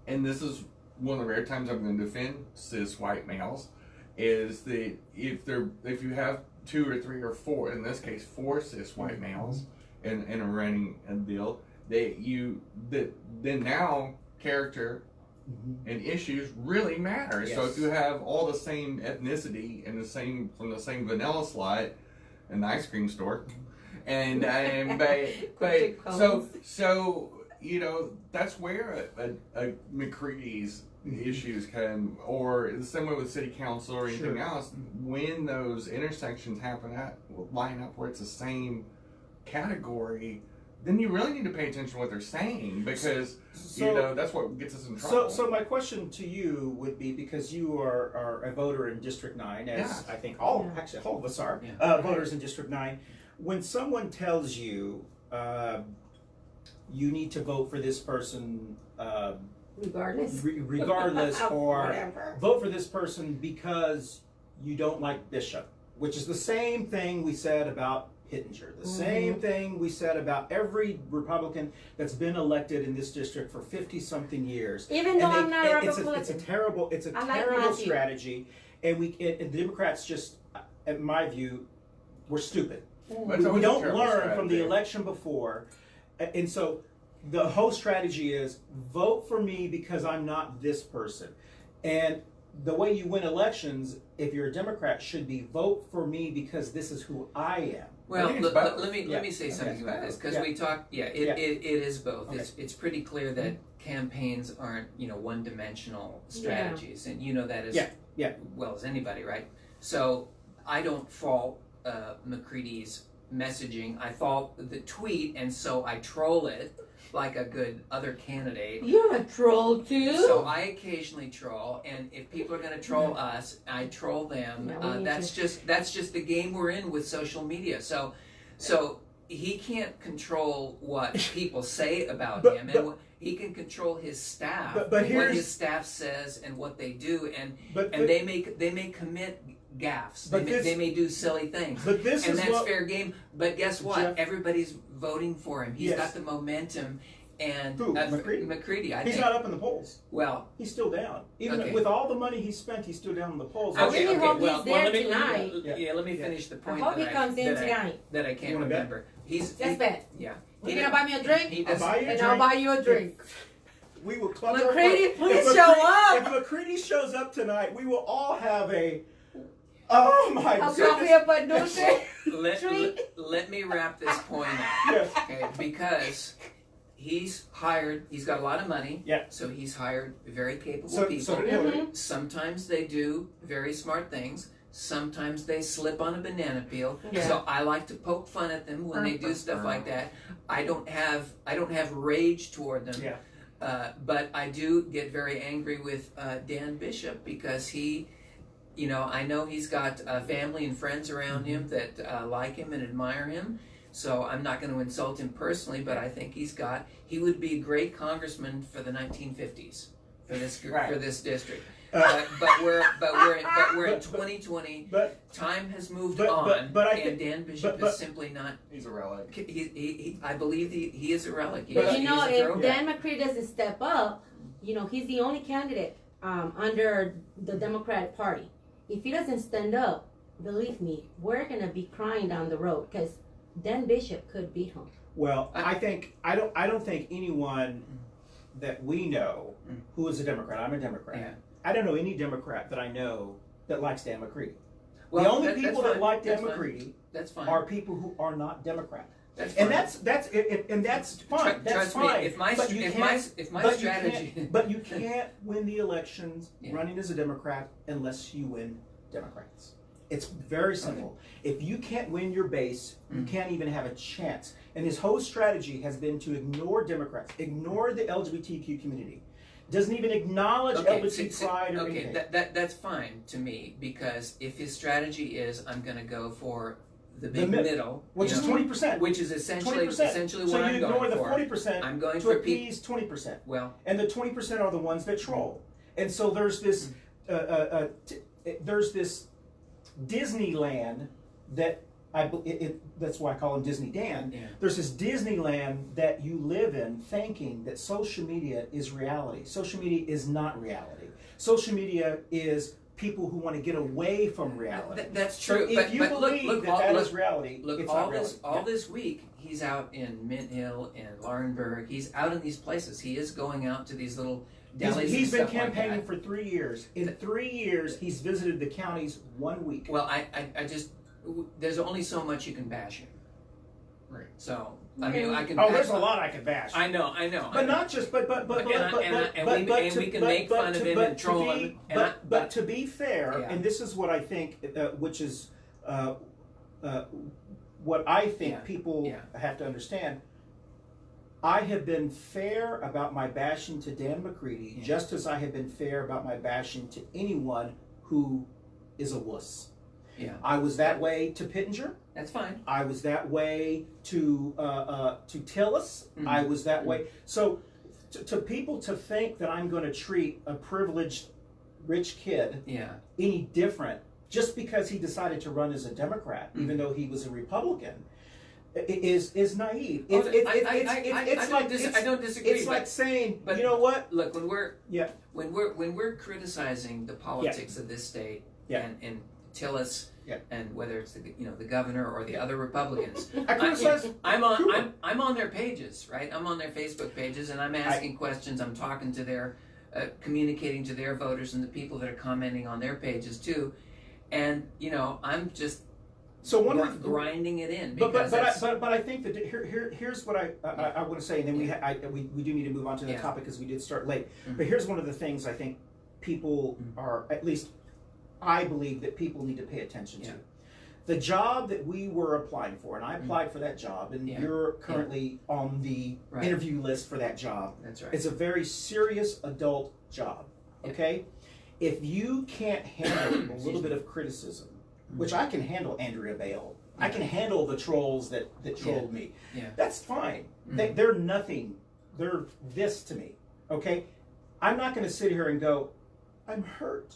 and this is one of the rare times I'm going to defend cis white males, is that if you have 2 or 3 or 4, in this case 4 cis white males in a running deal, then now character and issues really matter. So if you have all the same ethnicity and from the same vanilla slot in the ice cream store, and but so that's where a McCready's issues come, or the same way with city council or anything else. When those intersections line up where it's the same category, then you really need to pay attention to what they're saying, because that's what gets us in trouble. So my question to you would be, because you are a voter in District 9, as I think all of us are voters in District 9. When someone tells you you need to vote for this person, regardless, or Whatever. vote for this person because you don't like Bishop, which is the same thing we said about Pittenger. The same thing we said about every Republican that's been elected in this district for 50-something years. Even though I'm not a it's Republican. a terrible strategy, and the Democrats just, in my view, were stupid. That's We always a don't terrible learn from the strategy. election before, and so the whole strategy is vote for me because I'm not this person. And the way you win elections, if you're a Democrat, should be vote for me because this is who I am. Well, think it's both. let me say something about this, because we talked. Yeah, it is both. Okay. It's pretty clear that campaigns aren't one-dimensional strategies, and you know that as well as anybody, right? So I don't fault McCready's messaging. I fault the tweet, and so I troll it like a good other candidate. You're a troll too. So I occasionally troll, and if people are going to troll us, I troll them. Yeah, that's just the game we're in with social media. So he can't control what people say about him, and he can control his staff, but what here's- his staff says and what they do, and But they may commit gaffes. They may do silly things. But this and is that's what, fair game. But guess what? Jeff, Everybody's voting for him. He's Yes. got the momentum. And Who? McCready? McCready, I he's think. not up in the polls. Well, He's still down. Even Okay. with all the money he spent, he's still down in the polls. I really hope he's there let me, tonight. let me finish the I point hope he that comes in that I tonight. that I can't You wanna bet? remember. He's Let's bet. Yeah. You're gonna buy me a drink, He I'll does, buy you a and drink. I'll buy you a drink. We will club McCready, up. please If show McCready- up. If McCready shows up tonight, we will all have a. Oh my A goodness. coffee up at Dulce. let me wrap this point up. Yes. Okay, because he's got a lot of money. Yeah. So he's hired very capable So people. did Hillary. Sometimes they do very smart things. Sometimes they slip on a banana peel. Yeah. So I like to poke fun at them when they do stuff like that. I don't have rage toward them. Yeah. But I do get very angry with Dan Bishop because he, I know he's got family and friends around him that like him and admire him. So I'm not going to insult him personally, but I think he would be a great congressman for the 1950s for this district. But we're in 2020. But Time has moved but- on, but I and think- Dan Bishop but- is simply not. He's a relic. He I believe he is a relic. He But is, you he know, is a if throwback. Dan McCready doesn't step up, he's the only candidate under the Democratic Party. If he doesn't stand up, believe me, we're gonna be crying down the road because Dan Bishop could beat him. well, I don't think anyone that we know who is a Democrat. I'm a Democrat. Yeah. I don't know any Democrat that I know that likes Dan McCready. Well, the only that's people that fine. like Dan That's fine. McCready That's fine. are people who are not Democrat. That's And fine. that's fine. That's Trust fine. me, if my But you strategy, can't- but you can't win the elections Yeah. running as a Democrat unless you win Democrats. It's very simple. If you can't win your base, you can't even have a chance. And his whole strategy has been to ignore Democrats, ignore the LGBTQ community. Doesn't even acknowledge LGBT pride or anything. that's fine to me, because if his strategy is I'm going to go for the The big mid- middle, which is 20%. which is essentially 20%. what So I'm you going ignore the for. 40% I'm going to for appease 20%. Well, And the 20% are the ones that troll. And so there's this Disneyland that that's why I call him Disney Dan. Yeah. There's this Disneyland that you live in thinking that social media is reality. Social media is not reality. Social media is people who want to get away from reality. that's So true. if you but believe look, that look, is reality, Look, it's all not this reality. this week, he's out in Mint Hill and Laurinburg. He's out in these places. He is going out to these little delis. He's and been stuff like campaigning that. for 3 years. In 3 years, he's visited the counties 1 week. Well, I just there's only so much you can bash him. Right. So I mean, I can. Oh, there's a lot I could bash. I know. But not just, but we can make fun of him and troll him. But to be fair, Yeah. and this is what I think, which is what I think Yeah. people Yeah. have to understand. I have been fair about my bashing to Dan McCready, just as I have been fair about my bashing to anyone who is a wuss. Yeah, I was that way to Pittenger. that's fine. I was that way to Tillis. Mhm. I was that way. So to people to think that I'm going to treat a privileged rich kid Yeah, any different just because he decided to run as a Democrat, even though he was a Republican, is naive. I don't disagree. It's like saying, you know what? Look, when we're criticizing the politics of this state and Tillis and whether it's the governor or the other Republicans, I'm on their pages, right? I'm on their Facebook pages, and I'm asking questions. I'm talking to their, communicating to their voters and the people that are commenting on their pages too, and I'm just. So grinding it in. But I think that here's what I want to say, and then we do need to move on to the topic because we did start late. But here's one of the things I think people are, at least I believe that people need to pay attention to. The job that we were applying for, and I applied for that job, and you're currently on the interview list for that job. That's right. It's a very serious adult job. Okay, if you can't handle a little bit of criticism, which I can handle, Andrea Bale. I can handle the trolls that trolled me. Yeah. That's fine. They're nothing. They're this to me. Okay? I'm not going to sit here and go, I'm hurt.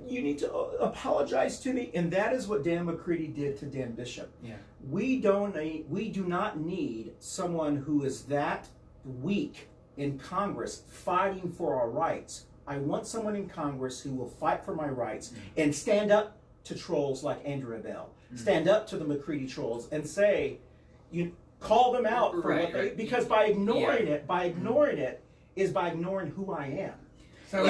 You need to apologize to me. And that is what Dan McCready did to Dan Bishop. Yeah. We do not need someone who is that weak in Congress fighting for our rights. I want someone in Congress who will fight for my rights and stand up to trolls like Andrea Bell, stand up to the McCready trolls and say, you call them out for what they, because by ignoring it is by ignoring who I am. So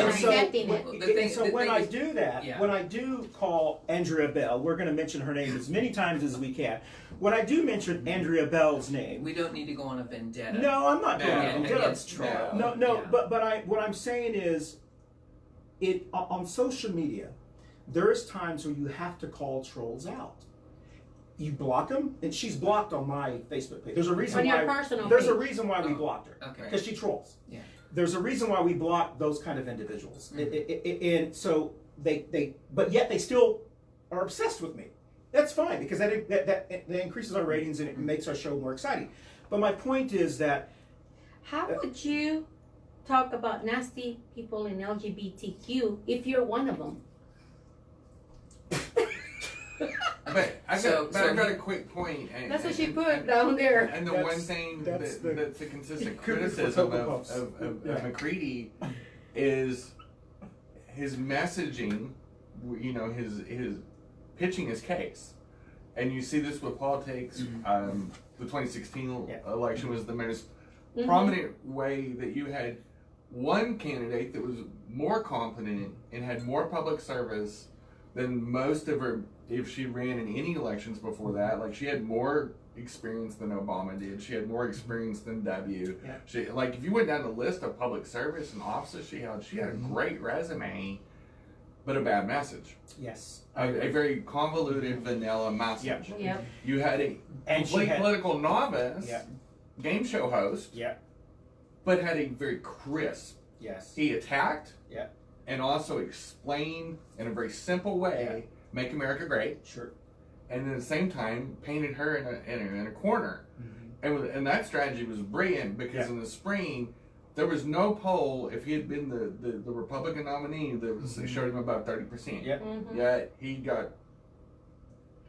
when I do that, when I do call Andrea Bell, we're going to mention her name as many times as we can. When I do mention Andrea Bell's name, we don't need to go on a vendetta. No, I'm not going on a vendetta against trolls. No. But what I'm saying is, on social media, there's times where you have to call trolls out. You block them, and she's blocked on my Facebook page. There's a reason why we blocked her, because she trolls. Yeah. There's a reason why we block those kind of individuals, and so but yet they still are obsessed with me. That's fine, because that increases our ratings and it makes our show more exciting. But my point is that how would you talk about nasty people in LGBTQ if you're one of them? But I've got a quick point. That's what she put down there. And the one thing that's a consistent criticism of McCready is his messaging, his pitching his case. And you see this with politics. The 2016 election was the most prominent way that you had one candidate that was more competent and had more public service than most of her, if she ran in any elections before that. Like, she had more experience than Obama did. She had more experience than W. Yeah. She, if you went down the list of public service and offices she had a great resume, but a bad message. Yes. A very convoluted, vanilla message. Yep. Yep. You had a complete political novice, game show host, but had a very crisp. Yes. He attacked. And also explained in a very simple way, make America great. Sure. And at the same time, painted her in a corner. And that strategy was brilliant, because in the spring, there was no poll, if he had been the Republican nominee, that showed him about 30%. Yet he got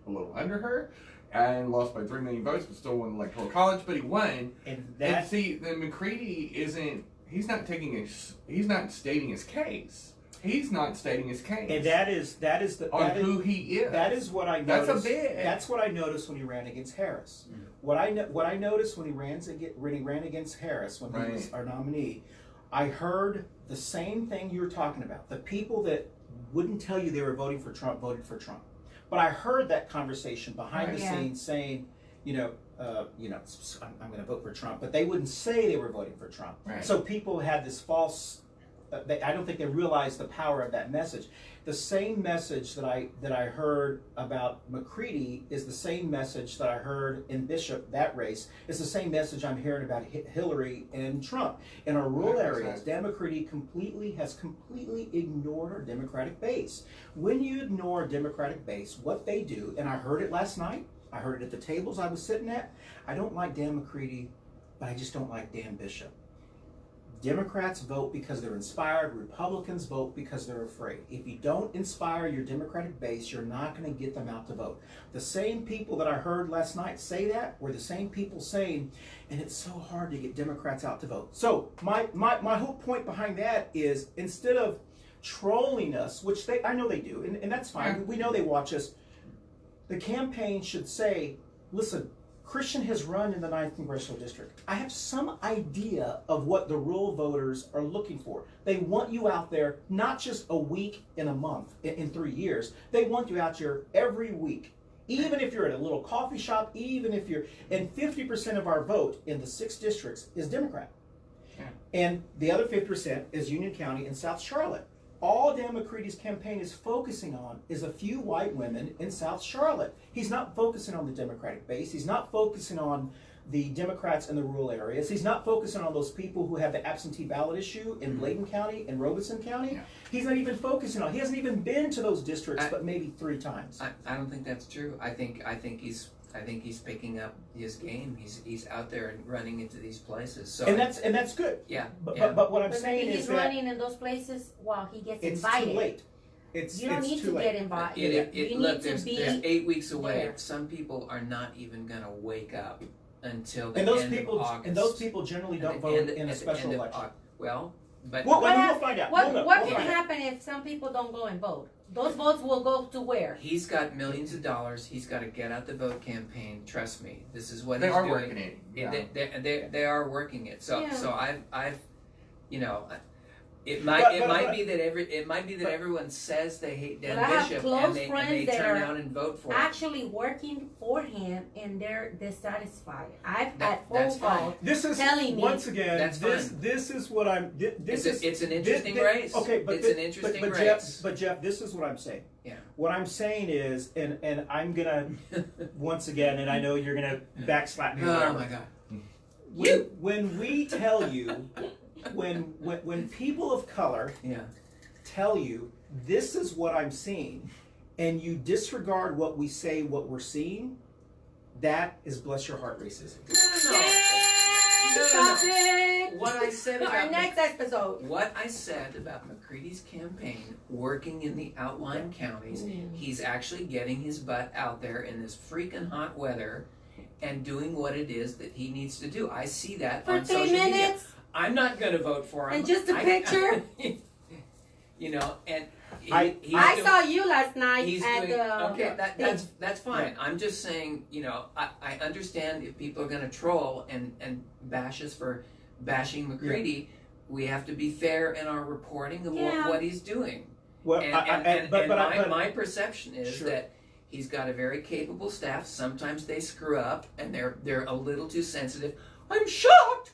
a little under her and lost by 3 million votes, but still won the Electoral College, but he won. And see, then McCready he's not stating his case. He's not stating his case. And that is who he is. That is what I noticed. That's a bit. That's what I noticed when he ran against Harris. What I noticed when he ran against Harris, when he was our nominee, I heard the same thing you were talking about. The people that wouldn't tell you they were voting for Trump voted for Trump. But I heard that conversation behind the scenes saying, I'm going to vote for Trump, but they wouldn't say they were voting for Trump. Right. So people had this false. I don't think they realized the power of that message. The same message that I heard about McCready is the same message that I heard in Bishop, that race. It's the same message I'm hearing about Hillary and Trump. In our rural areas, Dan McCready has completely ignored our Democratic base. When you ignore a Democratic base, what they do, and I heard it last night, I heard it at the tables I was sitting at, I don't like Dan McCready, but I just don't like Dan Bishop. Democrats vote because they're inspired. Republicans vote because they're afraid. If you don't inspire your Democratic base, you're not going to get them out to vote. The same people that I heard last night say that were the same people saying, and it's so hard to get Democrats out to vote. So my whole point behind that is, instead of trolling us, which I know they do, and that's fine. We know they watch us. The campaign should say, listen, Christian has run in the 9th Congressional District. I have some idea of what the rural voters are looking for. They want you out there, not just a week in a month, in 3 years. They want you out here every week. Even if you're at a little coffee shop, even if you're, and 50% of our vote in the 6 districts is Democrat. Yeah. And the other 50% is Union County and South Charlotte. All Dan McCready's campaign is focusing on is a few white women in South Charlotte. He's not focusing on the Democratic base. He's not focusing on the Democrats in the rural areas. He's not focusing on those people who have the absentee ballot issue in Bladen County and Robeson County. Yeah. He's not even focusing on. He hasn't even been to those districts, but maybe 3 times. I don't think that's true. I think he's picking up his game. He's out there and running into these places. So and that's good. Yeah. But what I'm saying is he's running in those places while he gets it's invited. Too late. You don't need to get invited. You look, need to be there's 8 weeks away. there. Some people are not even going to wake up until the and those end people, of August. And those people generally don't vote in a special election. Well, but we'll find out. What can happen if some people don't go and vote? Those votes will go to where? He's got millions of dollars. He's got to get out the vote campaign. Trust me, this is what they he's are doing. Working it. Yeah. They are working it. So I've you know. It might be that everyone says they hate Dan Bishop and they turn out and vote for him. Actually working for him and they're dissatisfied. I've had phone calls telling me once again this is what I'm it's an interesting race. Okay, but it's an interesting race. Jeff, this is what I'm saying. Yeah. What I'm saying is, and I'm gonna once again, and I know you're gonna backslap me. Oh my God. When we tell you. When people of color tell you this is what I'm seeing, and you disregard what we say, what we're seeing, that is bless your heart racism. No. What I said about our next episode. What I said about McCready's campaign working in the outlying counties, he's actually getting his butt out there in this freaking hot weather and doing what it is that he needs to do. I see that on social media. I'm not going to vote for him. And just a picture? You know, and I saw you last night okay, that's fine. Yeah. I'm just saying, you know, I understand if people are going to troll and bash us for bashing McCready, we have to be fair in our reporting of what he's doing. Well, my perception is that he's got a very capable staff. Sometimes they screw up and they're a little too sensitive. I'm shocked.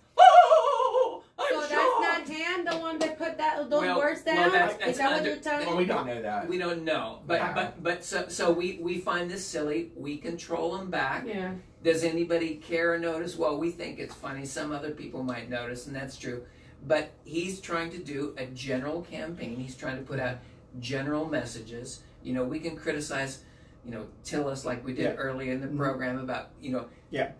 So that's not him, the one that put those words down? Is that what you're telling me? Well, we don't know that. We don't know. But so we find this silly. We can troll him back. Yeah. Does anybody care or notice? Well, we think it's funny. Some other people might notice, and that's true. But he's trying to do a general campaign. He's trying to put out general messages. You know, we can criticize, you know, Tillis like we did earlier in the program about, you know,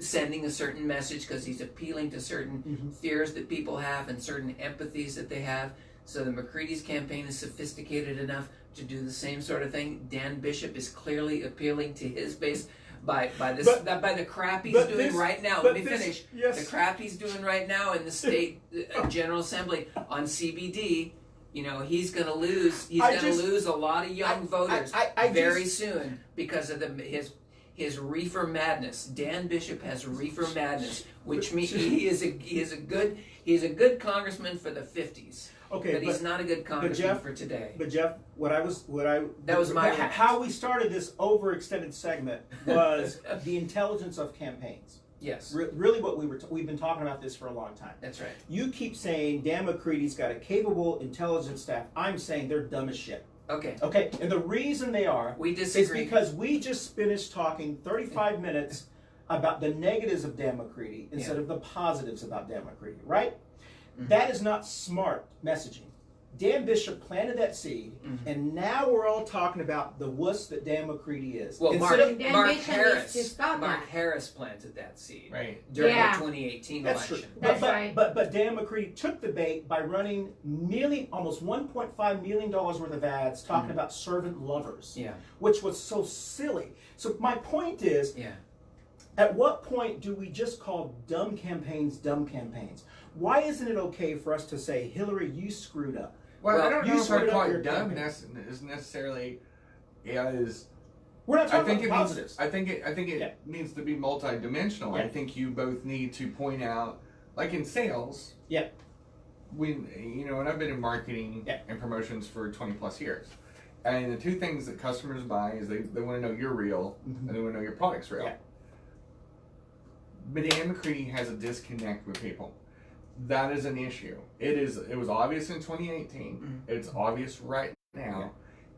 sending a certain message because he's appealing to certain fears that people have and certain empathies that they have. So the McCready's campaign is sophisticated enough to do the same sort of thing. Dan Bishop is clearly appealing to his base by the crap he's doing right now. Let me finish. Yes. The crap he's doing right now in the state General Assembly on CBD. You know, he's going to lose. He's going to lose a lot of young voters very soon because of his reefer madness. Dan Bishop has reefer madness, which means he is a good congressman for the 50s. Okay, but he's not a good congressman for today. But Jeff, how we started this overextended segment was the intelligence of campaigns. Yes. Really what we've been talking about this for a long time. That's right. You keep saying Dan McCready's got a capable intelligence staff. I'm saying they're dumb as shit. Okay. Okay, and the reason they are is because we just finished talking 35 minutes about the negatives of Dan McCready instead of the positives about Dan McCready, right? Mm-hmm. That is not smart messaging. Dan Bishop planted that seed, Mm-hmm. and now we're all talking about the wuss that Dan McCready is. Well, Instead of, Dan Mark Bishop needs Harris, to stop Mark that. Harris planted that seed Right. during Yeah. the 2018 that's true. election. That's right. But Dan McCready took the bait by running almost $1.5 million worth of ads talking about servant lovers, Yeah. which was so silly. So my point is, Yeah. at what point do we just call dumb campaigns dumb campaigns? Why isn't it okay for us to say, Hillary, you screwed up? Well, Well, I don't you know if screwed I up call your it dumb campaign. is necessarily as. We're not I talking think it about needs. positives. I think it Yeah. needs to be multidimensional. Yeah. I think you both need to point out, like in sales. Yeah. And I've been in marketing Yeah. and promotions for 20 plus years, and the two things that customers buy is they want to know you're real Mhm. and they want to know your product's real. Yeah. But Dan McCready has a disconnect with people. That is an issue. It was obvious in 2018. Mhm. It's obvious right now.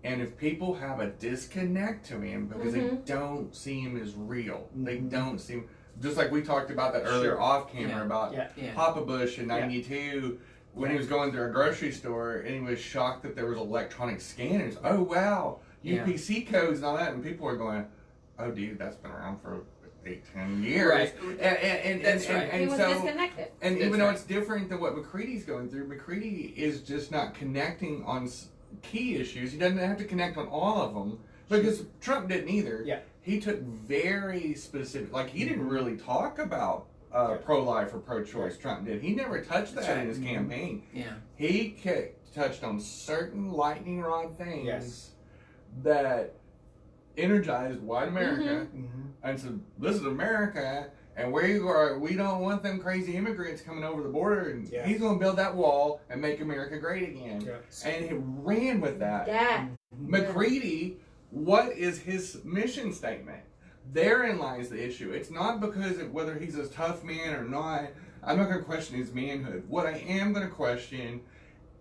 And if people have a disconnect to him because they don't see him as real, they Mhm. don't see him, just like we talked about that earlier Sure. off camera Yeah. about Yeah. Yeah. Papa Bush in Yeah. '92 when he was going through a grocery store and he was shocked that there was electronic scanners. Oh wow, Yeah. UPC codes and all that, and people were going, "Oh dude, that's been around for 8-10 years." Right. And That's right. He And was so. disconnected. And That's even though right. it's different than what McCready's going through, McCready is just not connecting on key issues. He doesn't have to connect on all of them because Trump didn't either. Yeah. He took very specific, like he didn't really talk about Yeah. pro-life or pro-choice. Trump did. He never touched That's that right. in his campaign. Yeah. He touched on certain lightning rod things Yes. that energized white America Mhm. and said, "This is America, and we don't want them crazy immigrants coming over the border." And Yeah. he's going to build that wall and make America great again. Yeah. And he ran with that. That. McCready, what is his mission statement? Therein lies the issue. It's not because of whether he's a tough man or not. I'm not going to question his manhood. What I am going to question,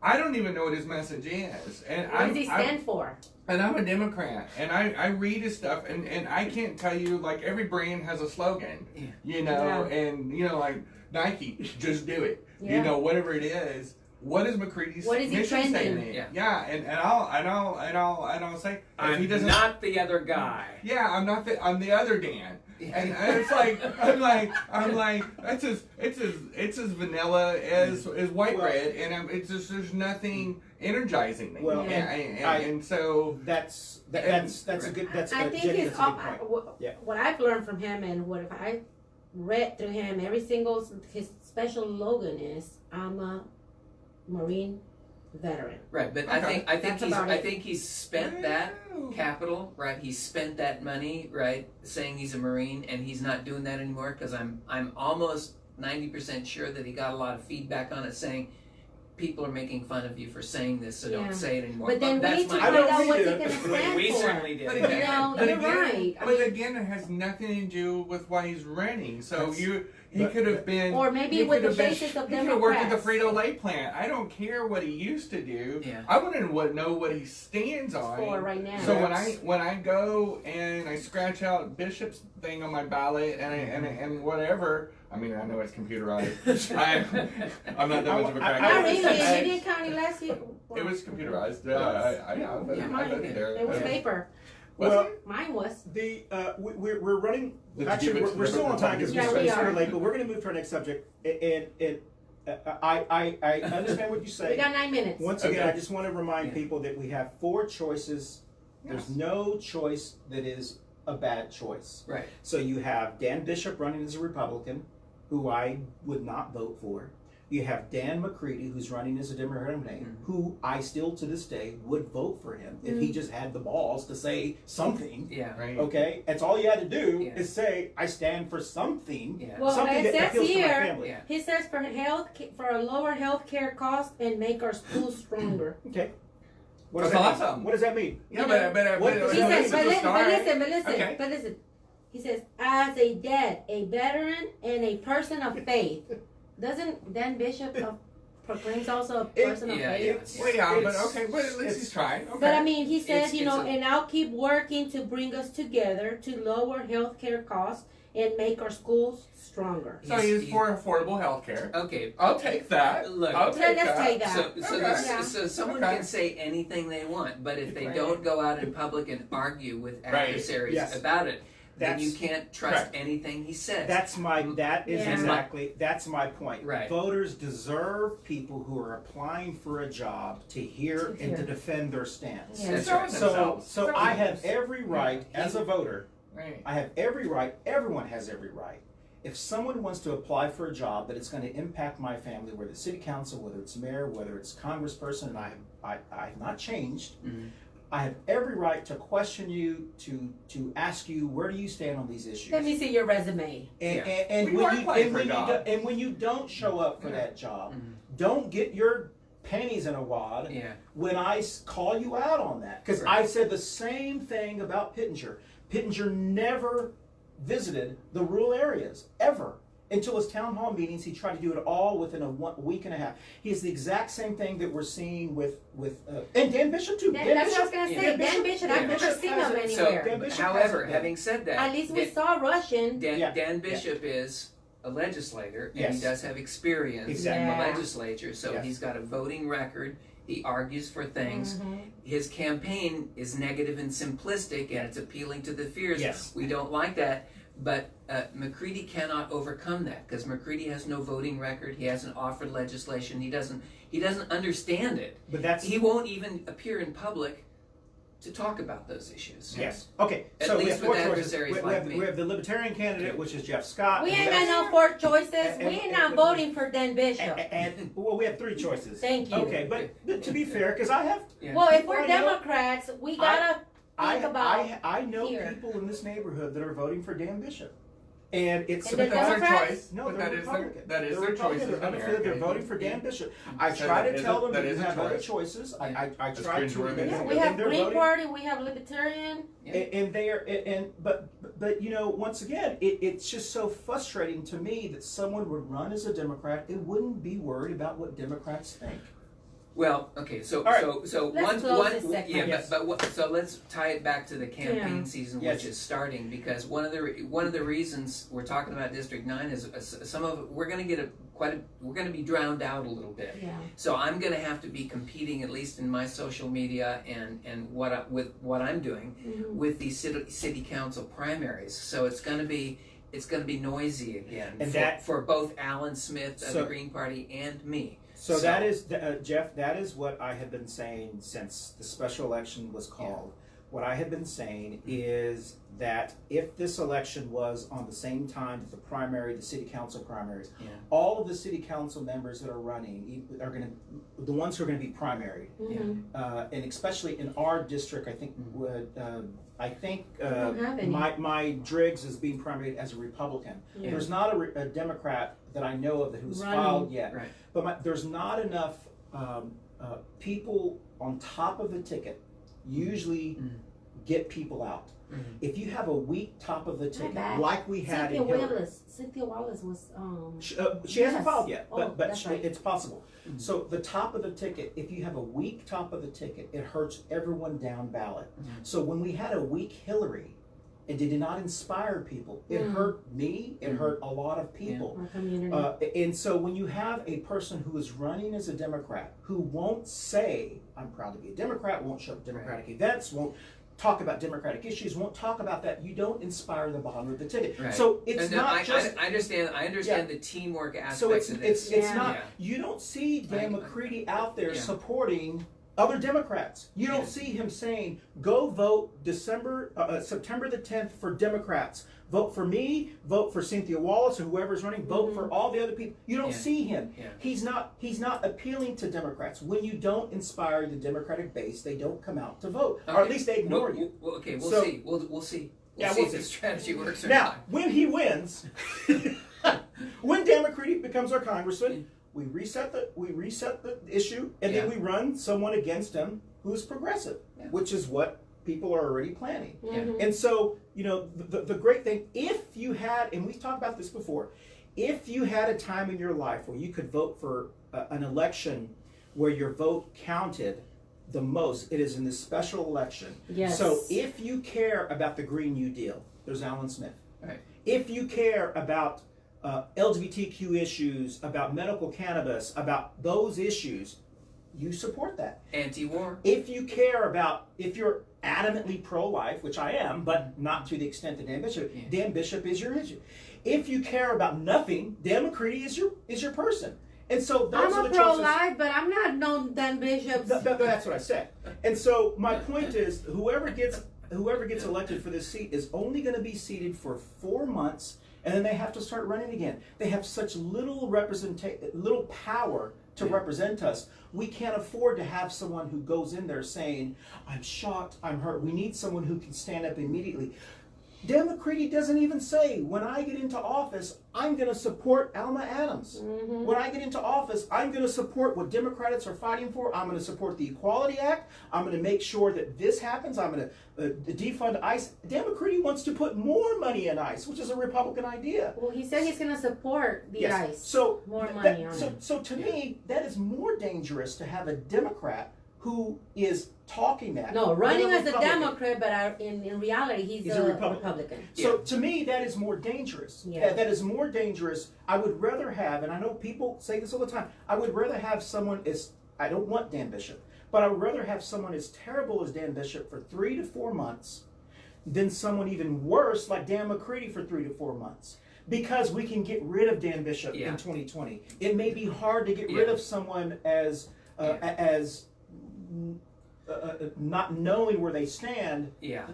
I don't even know what his message is. And What does he stand for? And I'm a Democrat, and I read his stuff, and I can't tell you, like, every brand has a slogan, Yeah. and, like, Nike, just do it, Yeah. whatever it is. What is McCready's What is he mission trending? statement? Yeah. And I'll say, if I'm he doesn't, not the other guy. yeah, I'm the other Dan. And it's like I'm like it's as vanilla as white Well, bread, and it's just there's nothing energizing me. Well, and so That's a good. That's I a think Jenny, he's that's a good point. Yeah. what I've learned from him and what if I read through him, every single his special slogan is I'm a Marine veteran. Right, but Okay. I think he's spent that capital, right? He's spent that money, right? Saying he's a Marine, and he's not doing that anymore because I'm almost 90% sure that he got a lot of feedback on it saying people are making fun of you for saying this, so Yeah. don't say it anymore. But then we that's need to my find don't out see what's he it. going to stand we for. certainly did. But You again, know, but you're again, right. I But mean- again, it has nothing to do with why he's running. So That's- he but- could have been, Or maybe he with could the have been- basis of he could have worked at the Democrats. Frito-Lay plant. I don't care what he used to do. Yeah. I want to know what he stands on. For right now. So Yes. when I go and I scratch out Bishop's thing on my ballot and whatever, I mean I know it's computerized. I'm not that much of a crackhead. Not really. I- Indian County last year. It was computerized. I Yeah, mine bet did. there. It was Yeah. paper. Was Well, it? Mine was. We're running. Did you Actually, give it to we're still on time because Yeah, we're we sort are. of late. But we're going to move to our next subject. And I understand what you We say. got 9 minutes. Once again, Okay. I just want to remind people that we have 4 choices. There's Yes. no choice that is a bad choice. Right. So you have Dan Bishop running as a Republican, who I would not vote for. You have Dan McCready, who's running as a Democrat, who I still to this day would vote for him if he just had the balls to say something. Yeah. Right. Okay, that's all you had to do Yeah. is say, "I stand for something." Yeah. Well, something it that says appeals to my here, family. Yeah. he says for a lower health care cost and make our schools stronger. Okay. What does That's that mean? awesome. What does that mean? Yeah, What- He says, this is but a start. listen, Okay. but listen. He says, as a dad, a veteran, and a person of faith. Doesn't Dan Bishop proclaims also a person of Yeah, faith? yeah. Well, yeah, but It's- okay, but at least it's- he's trying. Okay. But I mean, he says, It's- you know, it's a- and I'll keep working to bring us together to lower healthcare costs and make our schools stronger. So he's for affordable health care. Okay. I'll take that. Look, I'll take let's that. take that. So someone can say anything they want, but if they don't go out in public and argue with adversaries about it, then you can't trust anything he says. That's my point. Right. Voters deserve people who are applying for a job to hear and to defend their stance. Yeah. That's right. So I have every right as a voter. Right. I have every right. Everyone has every right. If someone wants to apply for a job that is going to impact my family, whether it's city council, whether it's mayor, whether it's congressperson, and I have not changed. Mm-hmm. I have every right to question you, to ask you where do you stand on these issues. Let me see your resume. And when you don't show up for that job, don't get your pennies in a wad when I call you out on that. Because I said the same thing about Pittenger. Pittenger never visited the rural areas, ever. Until his town hall meetings, he tried to do it all within a week and a half. He is the exact same thing that we're seeing with and Dan Bishop too. That's what I was going to say. Dan Bishop, I've never seen him anywhere. So, however, having said that, at least we saw Russian. Dan Bishop is a legislator, and he does have experience in the legislature, so he's got a voting record. He argues for things. His campaign is negative and simplistic, and it's appealing to the fears. We don't like that. But McCready cannot overcome that because McCready has no voting record. He hasn't offered legislation. He doesn't understand it. But he won't even appear in public to talk about those issues. Yes. Okay. At so least we have with 4 choices. adversaries like me. We have the Libertarian candidate, which is Jeff Scott. We ain't got no 4 choices. We ain't not voting for Dan Bishop. And well, we have 3 choices. Thank you. Okay, but to be fair, because I have. Well, if we're Democrats, we gotta think about. I know people in this neighborhood that are voting for Dan Bishop. And it's And they're That's their Democrats? choice. no, But they're that is Republican. that is They're their choice. Republican. They're voting for Dan Bishop. I So try that to is tell a- them that that is you a have other choice. choices. I That's try cringe to. worthy. Yeah, and we have they're Green voting. Party, we have Libertarian. And they are, but you know, once again, it's just so frustrating to me that someone would run as a Democrat and wouldn't be worried about what Democrats think. Well, okay, so All right. so Let's close this segment. yeah, Yes. so let's tie it back to the campaign season, Yes. which is starting, because one of the reasons we're talking about District 9 is some of we're going to we're going to be drowned out a little bit. Yeah. So I'm going to have to be competing, at least in my social media and with what I'm doing with these city council primaries. So it's going to be noisy again And for both Alan Smith of So- the Green Party and me. So that is, Jeff, that is what I have been saying since the special election was called. What I have been saying is that if this election was on the same time that the primary, the city council primaries, all of the city council members that are running are going to, the ones who are going to be primaried, and especially in our district, I think my Driggs is being primaried as a Republican. There's not a Democrat that I know of who's filed yet. Right. But there's not enough people on top of the ticket usually get people out. If you have a weak top of the ticket, like we had in Hillary. Cynthia Wallace was. She hasn't filed yet, but that's right. it's possible. So the top of the ticket, if you have a weak top of the ticket, it hurts everyone down ballot. So when we had a weak Hillary, it did not inspire people. It hurt me. It hurt a lot of people. Our community. And so when you have a person who is running as a Democrat who won't say, I'm proud to be a Democrat, won't show up at Democratic events, won't talk about Democratic issues, won't talk about that, you don't inspire the bottom of the ticket. Right. So it's I understand the teamwork aspects so it's of this. it's not, you don't see Dan McCready out there supporting other Democrats. You don't see him saying, go vote September the 10th for Democrats. Vote for me, vote for Cynthia Wallace or whoever's running, vote for all the other people. You don't see him. He's not appealing to Democrats. When you don't inspire the Democratic base, they don't come out to vote. Okay. Or at least they ignore you. We'll see. We'll see. Yeah, We'll we'll see if the strategy works or Now, not. when he wins, when Dan McCready becomes our congressman, we reset the issue, and then we run someone against him who's progressive, which is what people are already planning. And so, you know, the great thing, if you had, and we've talked about this before, if you had a time in your life where you could vote for an election where your vote counted the most, it is in this special election. Yes. So if you care about the Green New Deal, there's Alan Smith. Right. If you care about LGBTQ issues, about medical cannabis, about those issues, you support that. Anti-war. If you care about, if you're adamantly pro-life, which I am, but not to the extent that Dan Bishop, Dan Bishop is your issue. If you care about nothing, Dan McCready is your person. And so those I'm are a the choices. pro-life, but I'm not no Dan Bishop. That's what I said. And so my point is, whoever gets elected for this seat is only going to be seated for 4 months, and then they have to start running again. They have such little power to represent us. We can't afford to have someone who goes in there saying, I'm shocked, I'm hurt. We need someone who can stand up immediately. Dan McCready doesn't even say, when I get into office, I'm going to support Alma Adams. Mm-hmm. When I get into office, I'm going to support what Democrats are fighting for. I'm going to support the Equality Act. I'm going to make sure that this happens. I'm going to defund ICE. Dan McCready wants to put more money in ICE, which is a Republican idea. Well, he said he's going to support the ICE. So more money on it. So to me, that is more dangerous to have a Democrat who is talking that. No, running than as a Republican. Democrat, but in reality, he's a Republican. So to me, that is more dangerous. Yeah. That is more dangerous. I would rather have, and I know people say this all the time, I would rather have someone I don't want Dan Bishop, but I would rather have someone as terrible as Dan Bishop for 3 to 4 months than someone even worse like Dan McCready for 3 to 4 months. Because we can get rid of Dan Bishop in 2020. It may be hard to get rid of someone as not knowing where they stand,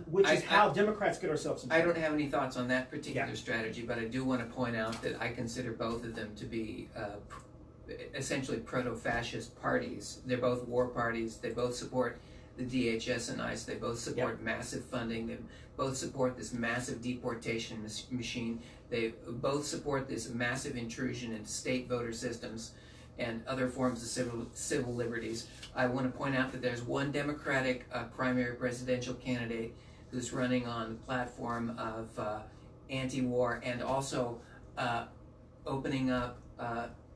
which is how Democrats get ourselves in trouble. I don't have any thoughts on that particular strategy, but I do want to point out that I consider both of them to be essentially proto-fascist parties. They're both war parties. They both support the DHS and ICE. They both support massive funding. They both support this massive deportation machine. They both support this massive intrusion into state voter systems and other forms of civil liberties. I want to point out that there's one Democratic primary presidential candidate who's running on the platform of anti-war and also opening up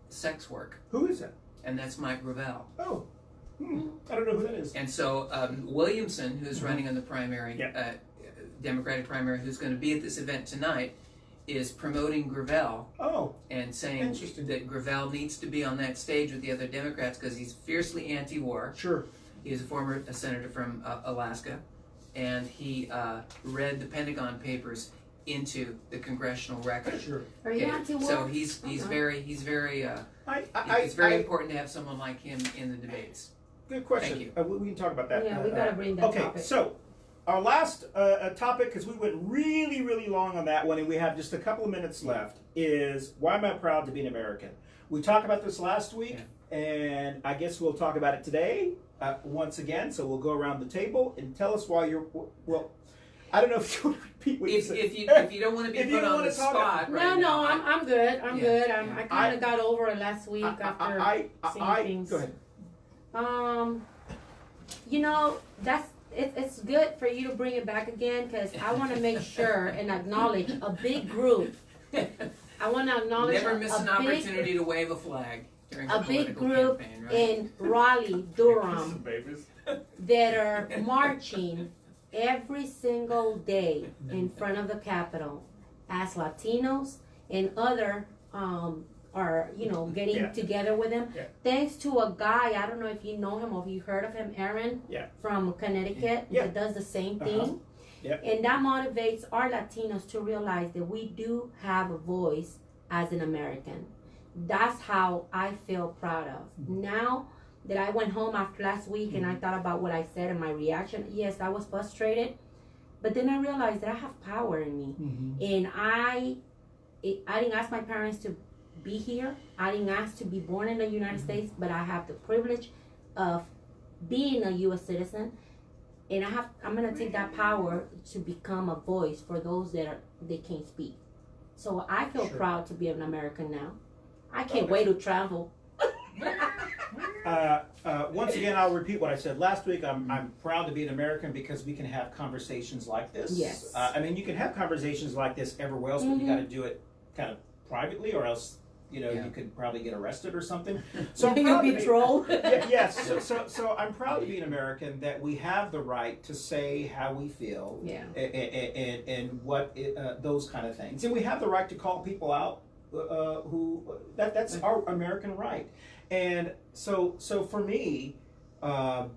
sex work. Who is that? And that's Mike Gravel. Oh, I don't know who that is. And so Williamson, who's running on the primary, Democratic primary, who's going to be at this event tonight, is promoting Gravel and saying that Gravel needs to be on that stage with the other Democrats because he's fiercely anti-war. Sure. He's a former senator from Alaska, and he read the Pentagon Papers into the congressional record. Sure. Are you anti-war? So he's very it's very important to have someone like him in the debates. Good question. Thank you. We can talk about that. Yeah, we got to bring that topic. Okay, so our last topic, because we went really, really long on that one, and we have just a couple of minutes left, is why am I proud to be an American? We talked about this last week, and I guess we'll talk about it today once again. So we'll go around the table and tell us why you're, well, I don't know if you want to repeat what you said. If you don't want to be put on the spot right now. I'm good. I'm good. I kind of got over it last week after seeing things. Go ahead. You know, it's good for you to bring it back again because I want to make sure and acknowledge a big group. I want to acknowledge never miss an opportunity to wave a flag during a big political group campaign, right? in Raleigh, Durham, that are marching every single day in front of the Capitol as Latinos and other are getting together with them. Thanks to a guy, I don't know if you know him or if you heard of him, Aaron from Connecticut, that does the same thing. And that motivates our Latinos to realize that we do have a voice as an American. That's how I feel proud of. Now that I went home after last week and I thought about what I said and my reaction, yes, I was frustrated, but then I realized that I have power in me. And I didn't ask my parents to be here. I didn't ask to be born in the United States, but I have the privilege of being a U.S. citizen, and I'm gonna take that power to become a voice for those that can't speak. So I feel proud to be an American now. I can't wait to travel. Once again, I'll repeat what I said last week. I'm proud to be an American because we can have conversations like this. Yes. I mean, you can have conversations like this everywhere else, but you got to do it kind of privately, or else Yeah. you could probably get arrested or something. So I'm You'll proud be to be, trolled. yes. So I'm proud to be an American, that we have the right to say how we feel, Yeah. and what those kind of things, and we have the right to call people out that's our American right. And so for me, that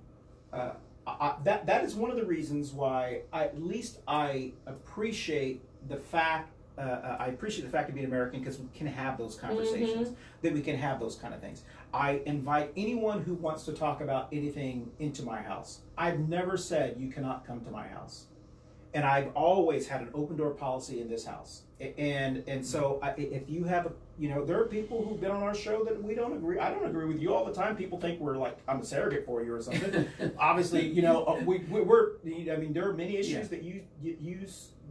is one of the reasons why I appreciate the fact. I appreciate the fact of being American, because we can have those conversations, that we can have those kind of things. I invite anyone who wants to talk about anything into my house. I've never said you cannot come to my house, and I've always had an open door policy in this house. And so if you have there are people who've been on our show that we don't agree. I don't agree with you all the time. People think we're like, I'm a surrogate for you or something. Obviously, we're. I mean, there are many issues that you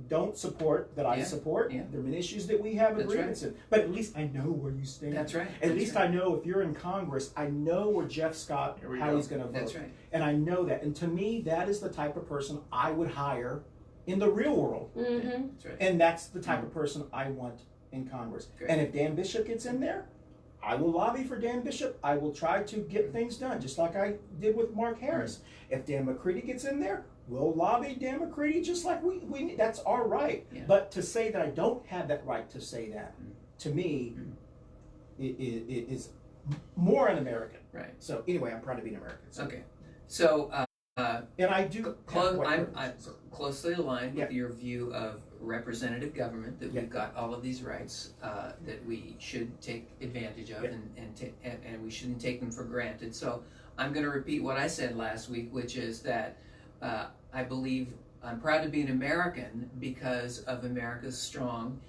don't support that I support. Yeah. There are many issues that we have That's agreements in. But at least I know where you stand. That's right. At least I know if you're in Congress, I know where Jeff Scott, how he's going to vote. That's right. And I know that. And to me, that is the type of person I would hire in the real world. That's right. And that's the type of person I want in Congress. Great. And if Dan Bishop gets in there, I will lobby for Dan Bishop. I will try to get things done, just like I did with Mark Harris. If Dan McCready gets in there, we'll lobby Dan McCready, just like we that's our right. Yeah. But to say that I don't have that right to say that, to me, it is more un-American. Right. So anyway, I'm proud to be an American. So. Okay. So And I do. I'm closely aligned with your view of representative government, that we've got all of these rights that we should take advantage of, and we shouldn't take them for granted. So I'm going to repeat what I said last week, which is that I believe I'm proud to be an American because of America's strong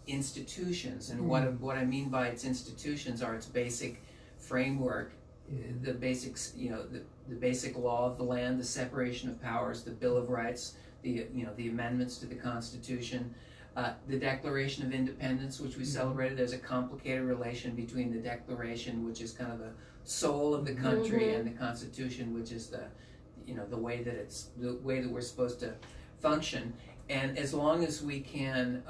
institutions. And what I mean by its institutions are its basic framework, the basics, the basic law of the land, the separation of powers, the Bill of Rights, the amendments to the Constitution, the Declaration of Independence, which we celebrated. There's a complicated relation between the Declaration, which is kind of the soul of the country, and the Constitution, which is the way that we're supposed to function. And as long as we can,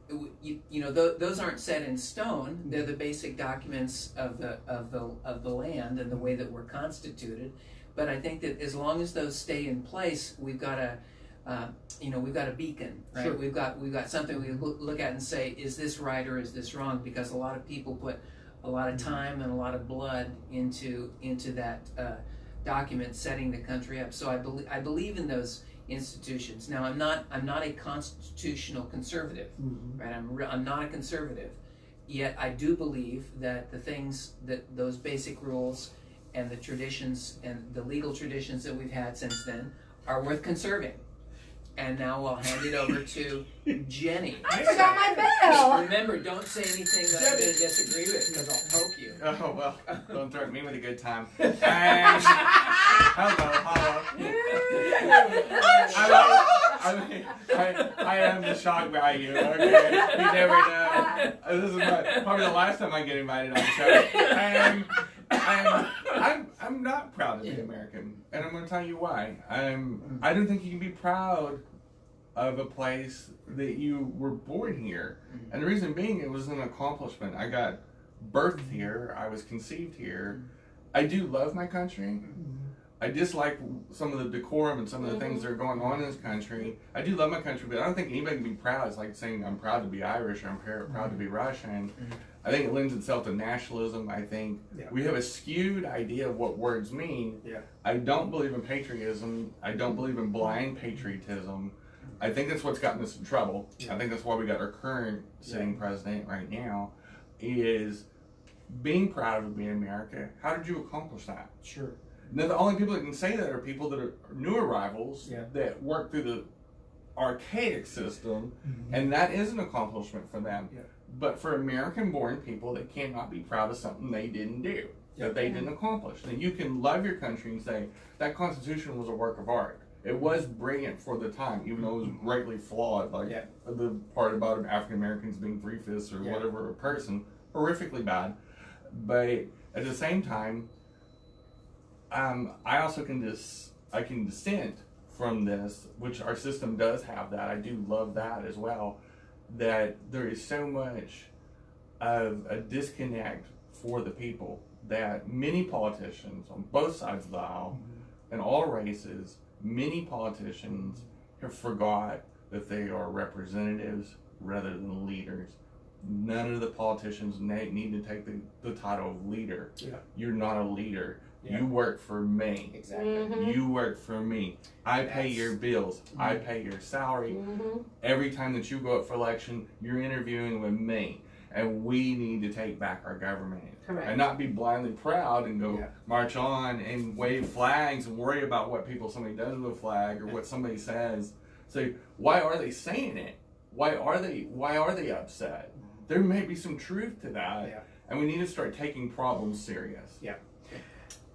those aren't set in stone. They're the basic documents of the land and the way that we're constituted. But I think that as long as those stay in place, we've got a beacon, right? Sure. We've got something we look at and say, is this right or is this wrong? Because a lot of people put a lot of time and a lot of blood into that document setting the country up. So I believe in those institutions. Now I'm not a constitutional conservative, right? I'm not a conservative, yet I do believe that the things that those basic rules and the traditions and the legal traditions that we've had since then are worth conserving. And now I'll hand it over to Jenny. I forgot my bell. Remember, don't say anything that I'm going to disagree with, because I'll poke you. Oh, well, don't threaten me with a good time. I am the shock value, okay? You never know. This is probably the last time I get invited on the show. I'm not proud to be American, and I'm going to tell you why. I don't think you can be proud of a place that you were born here. And the reason being, it was an accomplishment. I got birthed here. I was conceived here. I do love my country. I dislike some of the decorum and some of the things that are going on in this country. I do love my country, but I don't think anybody can be proud. It's like saying I'm proud to be Irish or I'm proud to be Russian. I think it lends itself to nationalism. I think we have a skewed idea of what words mean. I don't believe in patriotism. I don't believe in blind patriotism. I think that's what's gotten us in trouble. I think that's why we got our current sitting president right now, is being proud of being America. How did you accomplish that? Sure. Now, the only people that can say that are people that are new arrivals that work through the archaic system, and that is an accomplishment for them. But for American-born people, they cannot be proud of something they didn't do, that they didn't accomplish. And you can love your country and say, that Constitution was a work of art. It was brilliant for the time, even though it was greatly flawed, like the part about African-Americans being 3/5 or whatever a person, horrifically bad. But at the same time, I also can dissent from this, which our system does have that. I do love that as well, that there is so much a disconnect for the people that many politicians on both sides of the aisle, in all races, many politicians have forgot that they are representatives rather than leaders. None of the politicians need to take the title of leader. Yeah. You're not a leader. Yeah. You work for me. Exactly. You work for me. I pay your bills. I pay your salary. Every time that you go up for election, you're interviewing with me. And we need to take back our government. Correct. And not be blindly proud and go march on and wave flags and worry about what somebody does with a flag or what somebody says. So why are they saying it? Why are they upset? There may be some truth to that. And we need to start taking problems serious. Yeah.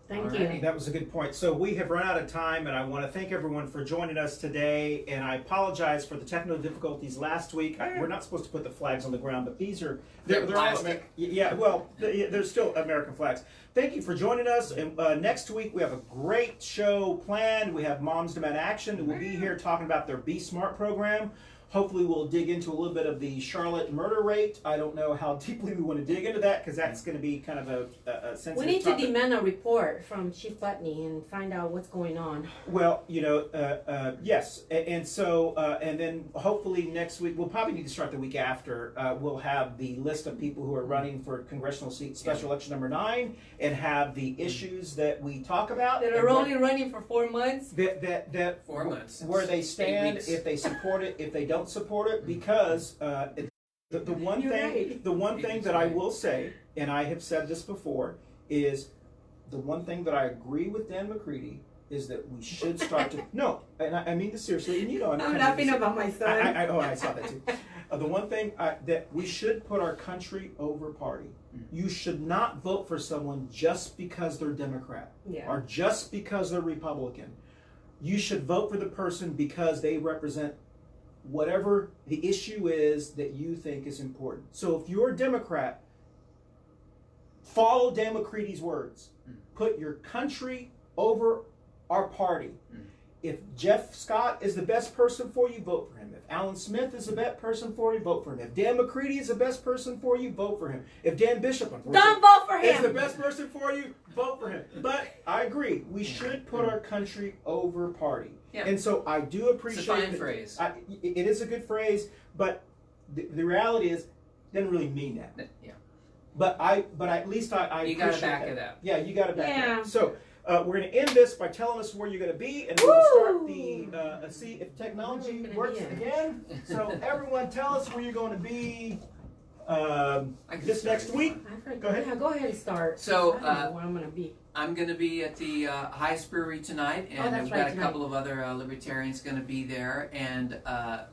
Thank you. That was a good point. So we have run out of time, and I want to thank everyone for joining us today. And I apologize for the technical difficulties last week. We're not supposed to put the flags on the ground, but these are they're all plastic. yeah. Well, they're still American flags. Thank you for joining us. And next week we have a great show planned. We have Moms Demand Action who will be here talking about their Be Smart program. Hopefully we'll dig into a little bit of the Charlotte murder rate. I don't know how deeply we want to dig into that because that's going to be kind of a sensitive We need topic. to demand a report from Chief Putney and find out what's going on. Well, yes, and so, and then hopefully next week, we'll probably need to start the week after, we'll have the list of people who are running for congressional seat, special election number 9, and have the issues that we talk about. That are only running for 4 months. That 4 months. where they stand, weeks. if they support it, if they don't support it, because the one You're thing, right. the one thing that I will say, and I have said this before, is the one thing that I agree with Dan McCready is that we should start to no, and I mean this seriously, and I'm laughing about my son. I saw that too. The one thing that we should put our country over party. You should not vote for someone just because they're Democrat or just because they're Republican. You should vote for the person because they represent whatever the issue is that you think is important. So if you're a Democrat, follow Dan McCready's words. Put your country over our party. If Jeff Scott is the best person for you, vote for him. If Alan Smith is the best person for you, vote for him. If Dan McCready is the best person for you, vote for him. If Dan Bishop, Don't vote for is him. the best person for you, vote for him. But I agree, we should put our country over party. Yeah. And so I do appreciate It's a fine that- phrase. it is a good phrase, but the reality is, it doesn't really mean that. Yeah. But at least I You gotta appreciate back that. it up. Yeah, you got to back it Yeah. up. So we're going to end this by telling us where you're going to be, and we'll start the see if technology works again. So everyone, tell us where you're going to be this next week. Go ahead. Yeah, go ahead and start. So, I don't know where I'm going to be. I'm going to be at the Heist Brewery tonight, and that's we've right, got a couple of other libertarians going to be there. And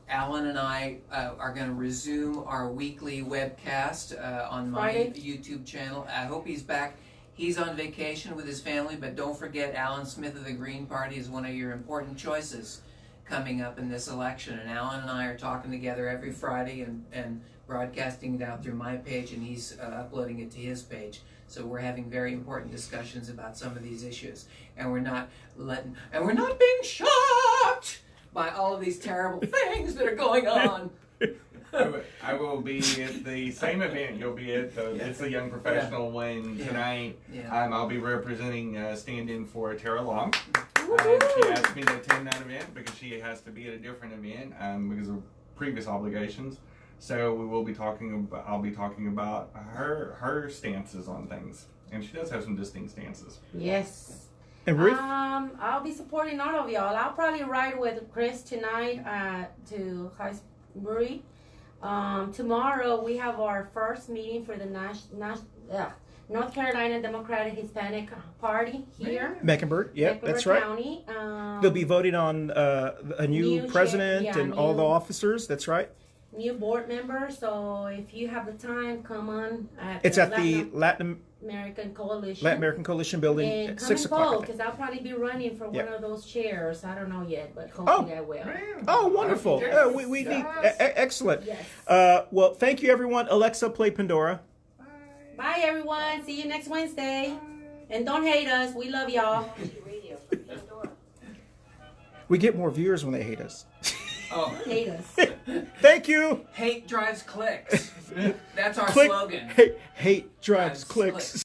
Alan and I are going to resume our weekly webcast on my Friday. YouTube channel. I hope he's back. He's on vacation with his family, but don't forget Alan Smith of the Green Party is one of your important choices coming up in this election. And Alan and I are talking together every Friday and broadcasting it out through my page, and he's uploading it to his page. So we're having very important discussions about some of these issues, and we're not being shocked by all of these terrible things that are going on. I will be at the same event you'll be at. It's the Young Professional one tonight. Yeah. I'll be representing, stand-in for Tara Long. She asked me to attend that event because she has to be at a different event because of previous obligations. So we will be talking about. I'll be talking about her stances on things, and she does have some distinct stances. Yes. And Ruth? I'll be supporting all of y'all. I'll probably ride with Chris tonight to Heist Brewery. Tomorrow we have our first meeting for the North Carolina Democratic Hispanic Party here. Mecklenburg. Yep, that's right. County. They'll be voting on a new president and all the officers. That's right. New board member. So if you have the time, come on. It's at the Latin American Coalition. Latin American Coalition building And at come 6 and o'clock. I vote, think. because I'll probably be running for one of those chairs. I don't know yet, but Oh. hopefully I will. Oh, wonderful! We need excellent. Yes. Well, thank you, everyone. Alexa, play Pandora. Bye, everyone. See you next Wednesday. And don't hate us. We love y'all. We get more viewers when they hate us. Oh, Hate us. Thank you. hate drives clicks. That's our Click. slogan. Hate drives Drives clicks.